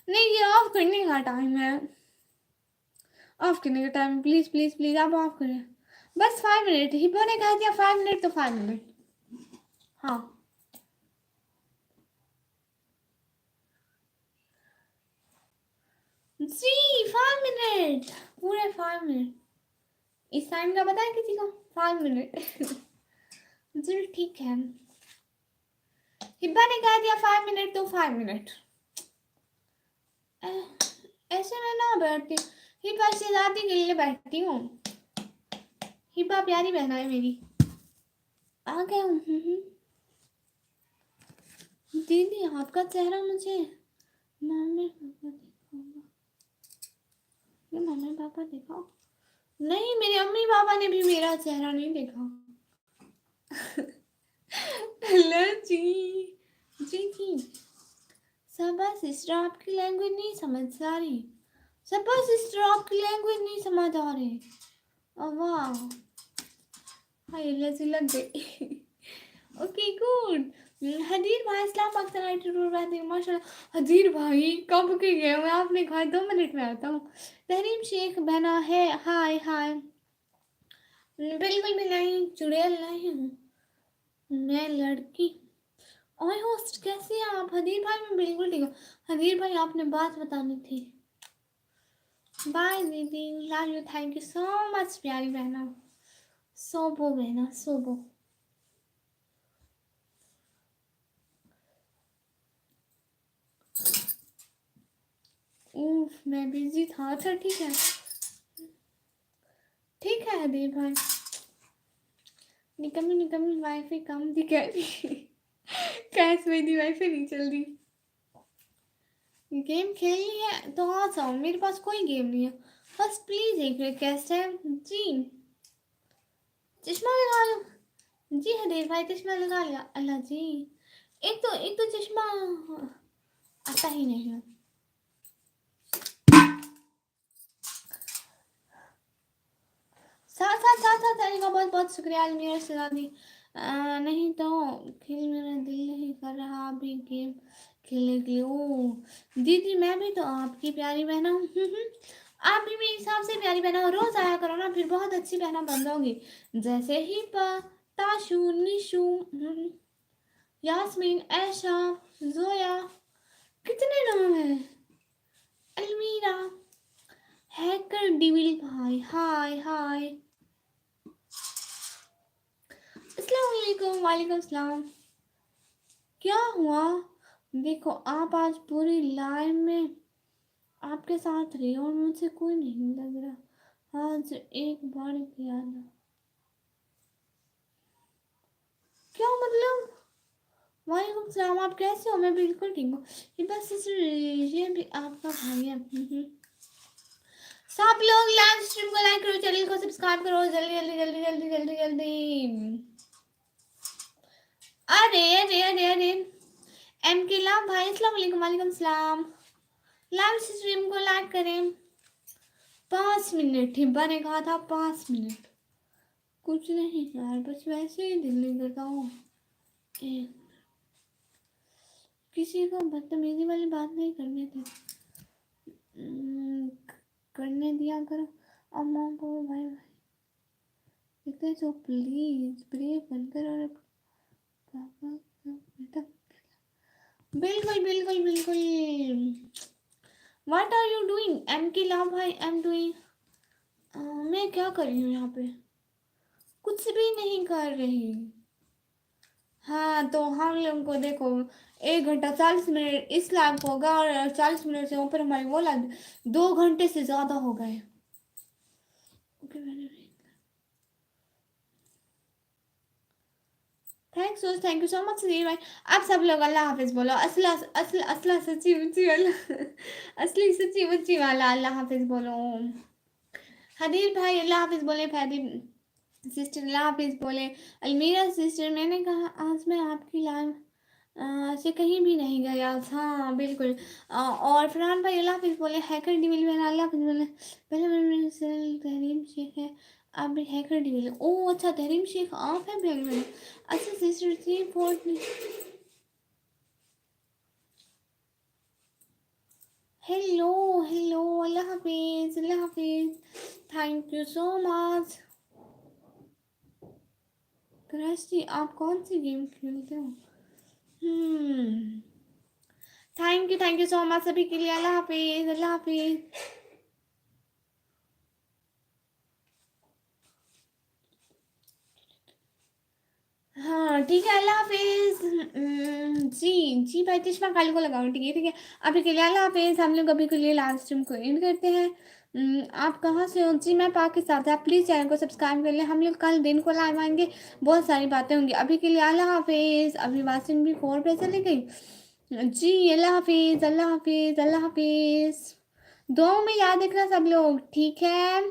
नहीं ये ऑफ करने का टाइम है। ऑफ करने का टाइम प्लीज़ प्लीज़ प्लीज़ आप ऑफ करें। बस 5 मिनट ही ने कहा दिया 5 मिनट तो 5 मिनट। हाँ जी 5 मिनट पूरे 5 मिनट। इस टाइम का पता है किसी को 5 मिनट। जी ठीक है। हिब्बा ने कह दिया 5 मिनट तो 5 मिनट। ऐसे मैं ना बैठती। हिब्बा से ज़्यादा के लिए बैठती हूँ। हिब्बा प्यारी बहना है मेरी। आ गया हूँ। दीदी आपका चेहरा मुझे मम्मी पापा दिखाओ। ये मम्मी पापा दिखाओ। नहीं मेरे अम्मी पापा ने भी मेरा चेहरा नहीं देखा। हेलो जी जी सबा सिस्टर आपकी लैंग्वेज नहीं समझ आ रही। सबा सिस्टर आपकी लैंग्वेज नहीं समझ आ रही। वाह हाय लगी लग गई। Okay good. हदीर भाई इस्लाम पाकिस्तान माशाल्लाह। हदीर भाई कब के गए मैं आपने कहा 2 मिनट में आता हूँ। तहरीम शेख बना है हाय हाय। बिल्कुल भी नहीं चुड़ैल नहीं हूँ मैं लड़की। ओए होस्ट कैसे हैं आप? हदीर भाई मैं बिल्कुल ठीक हूँ। हदीर भाई आपने बात बतानी थी। बाय दीदी love you thank you so much प्यारी बहना। सोबो बहना सोबो। उफ मैं बिजी था। अच्छा ठीक है हदीर भाई। निकम्मी वाईफाई कम दिखा रही। कैश में दी वाईफाई नहीं चल रही। गेम खेलनी है तो आ जाओ मेरे पास कोई गेम नहीं है। बस प्लीज एक रिक्वेस्ट है जी। चश्मा लगा लो जी। हदीर भाई चश्मा लगा लिया। अल्लाह जी, एक तो चश्मा आता ही नहीं है। साथ साथ साथ साथ का बहुत बहुत शुक्रिया अलमीरा सलादी। नहीं तो खेल मेरा दिल नहीं कर रहा अभी गेम खेलने के लिए। ओ दीदी, मैं भी तो आपकी प्यारी बहना हूँ। आप भी मेरे हिसाब से प्यारी बहना हो। रोज आया करो ना, फिर बहुत अच्छी बहना बन जाओगी। जैसे ही ताशु, निशु, यास्मीन, ऐशा, जोया, कितने नाम है। अलमीरा, हैकर डिविल भाई, हाय हाय। अस्सलाम वालेकुम। वालेकुम सलाम। क्या हुआ? देखो आप आज पूरी लाइव में आपके साथ रही और मुझे कोई नहीं लग रहा। आज एक बार किया ना। क्या मतलब? वालेकुम सलाम, आप कैसे हो? मैं बिल्कुल ठीक हूँ। ये बस ये भी आपका भाई है। सब लोग लाइव स्ट्रीम को लाइक करो, चैनल को सब्सक्राइब करो, जल्दी जल्दी जल्दी जल्दी जल्दी जल्दी। अरे अरे अरे अरे, एम के लाभ भाई, अस्सलाम वालेकुम। वालेकुम सलाम। लाइव स्ट्रीम को लाइक करें। 5 मिनट हिब्बा ने कहा था, 5 मिनट। कुछ नहीं यार, बस वैसे ही दिल नहीं करता हूँ। किसी को बदतमीजी वाली बात नहीं करनी थी। करने दिया करो अम्मा को। भाई भाई इतने तो प्लीज ब्रेव बनकर और पापा का बेटा। बिल्कुल बिल्कुल बिल्कुल। What are you doing? एम की लाभ भाई, आई एम डूइंग। मैं क्या कर रही हूँ यहाँ पे? कुछ भी नहीं कर रही। हाँ तो हम लोग को देखो 1 घंटा 40 मिनट इस लाइव को होगा और 40 मिनट से ऊपर हमारी वो लाइव 2 घंटे से ज्यादा हो गए। Thank you so much Salim भाई। आप सब लोग अल्लाह हाफिज बोलो। असला असला असला सच्ची मुच्ची वाला असली सच्ची मुच्ची वाला अल्लाह हाफिज बोलो। हदीर भाई अल्लाह हाफिज बोले। फैदी सिस्टर अल्लाह हाफिज बोले। अलमीरा सिस्टर, मैंने कहा आज मैं आपकी लाइव से कहीं भी नहीं गया। हाँ बिल्कुल। और फरहान भाई अल्लाह हाफिज बोले। हैकर डिविल में अल्लाह हाफिज बोले। पहले मेरे तहरीम शेख है, आप भी हैकर डिविल। ओ अच्छा, तहरीम शेख आप है पहले मैंने। अच्छा सिस्टर 3 4। हेलो हेलो, अल्लाह हाफिज अल्लाह हाफिज। Thank you so much. क्रैशी, आप कौन सी गेम खेलते हो? थैंक यू सो मच सभी के लिए। अल्लाह हाफिज अल्लाह हाफिज। हाँ ठीक है, अल्लाह हाफिज। जी जी भाई, चश्मा कल को लगाओ। ठीक है ठीक है। अभी के लिए अल्लाह हाफिज। हम लोग अभी के लिए लाइव स्ट्रीम को एंड करते हैं। आप कहाँ से हो? जी मैं पाकिस्तान से। आप प्लीज़ चैनल को सब्सक्राइब कर लें। हम लोग कल दिन को लाइव आएंगे, बहुत सारी बातें होंगी। अभी के लिए अल्लाह हाफिज। अभी वासिन भी 4 पे चली गई। जी अल्लाह हाफिज अल्लाह हाफिज अल्लाह हाफिज। दुआओं में याद रखना सब लोग, ठीक है।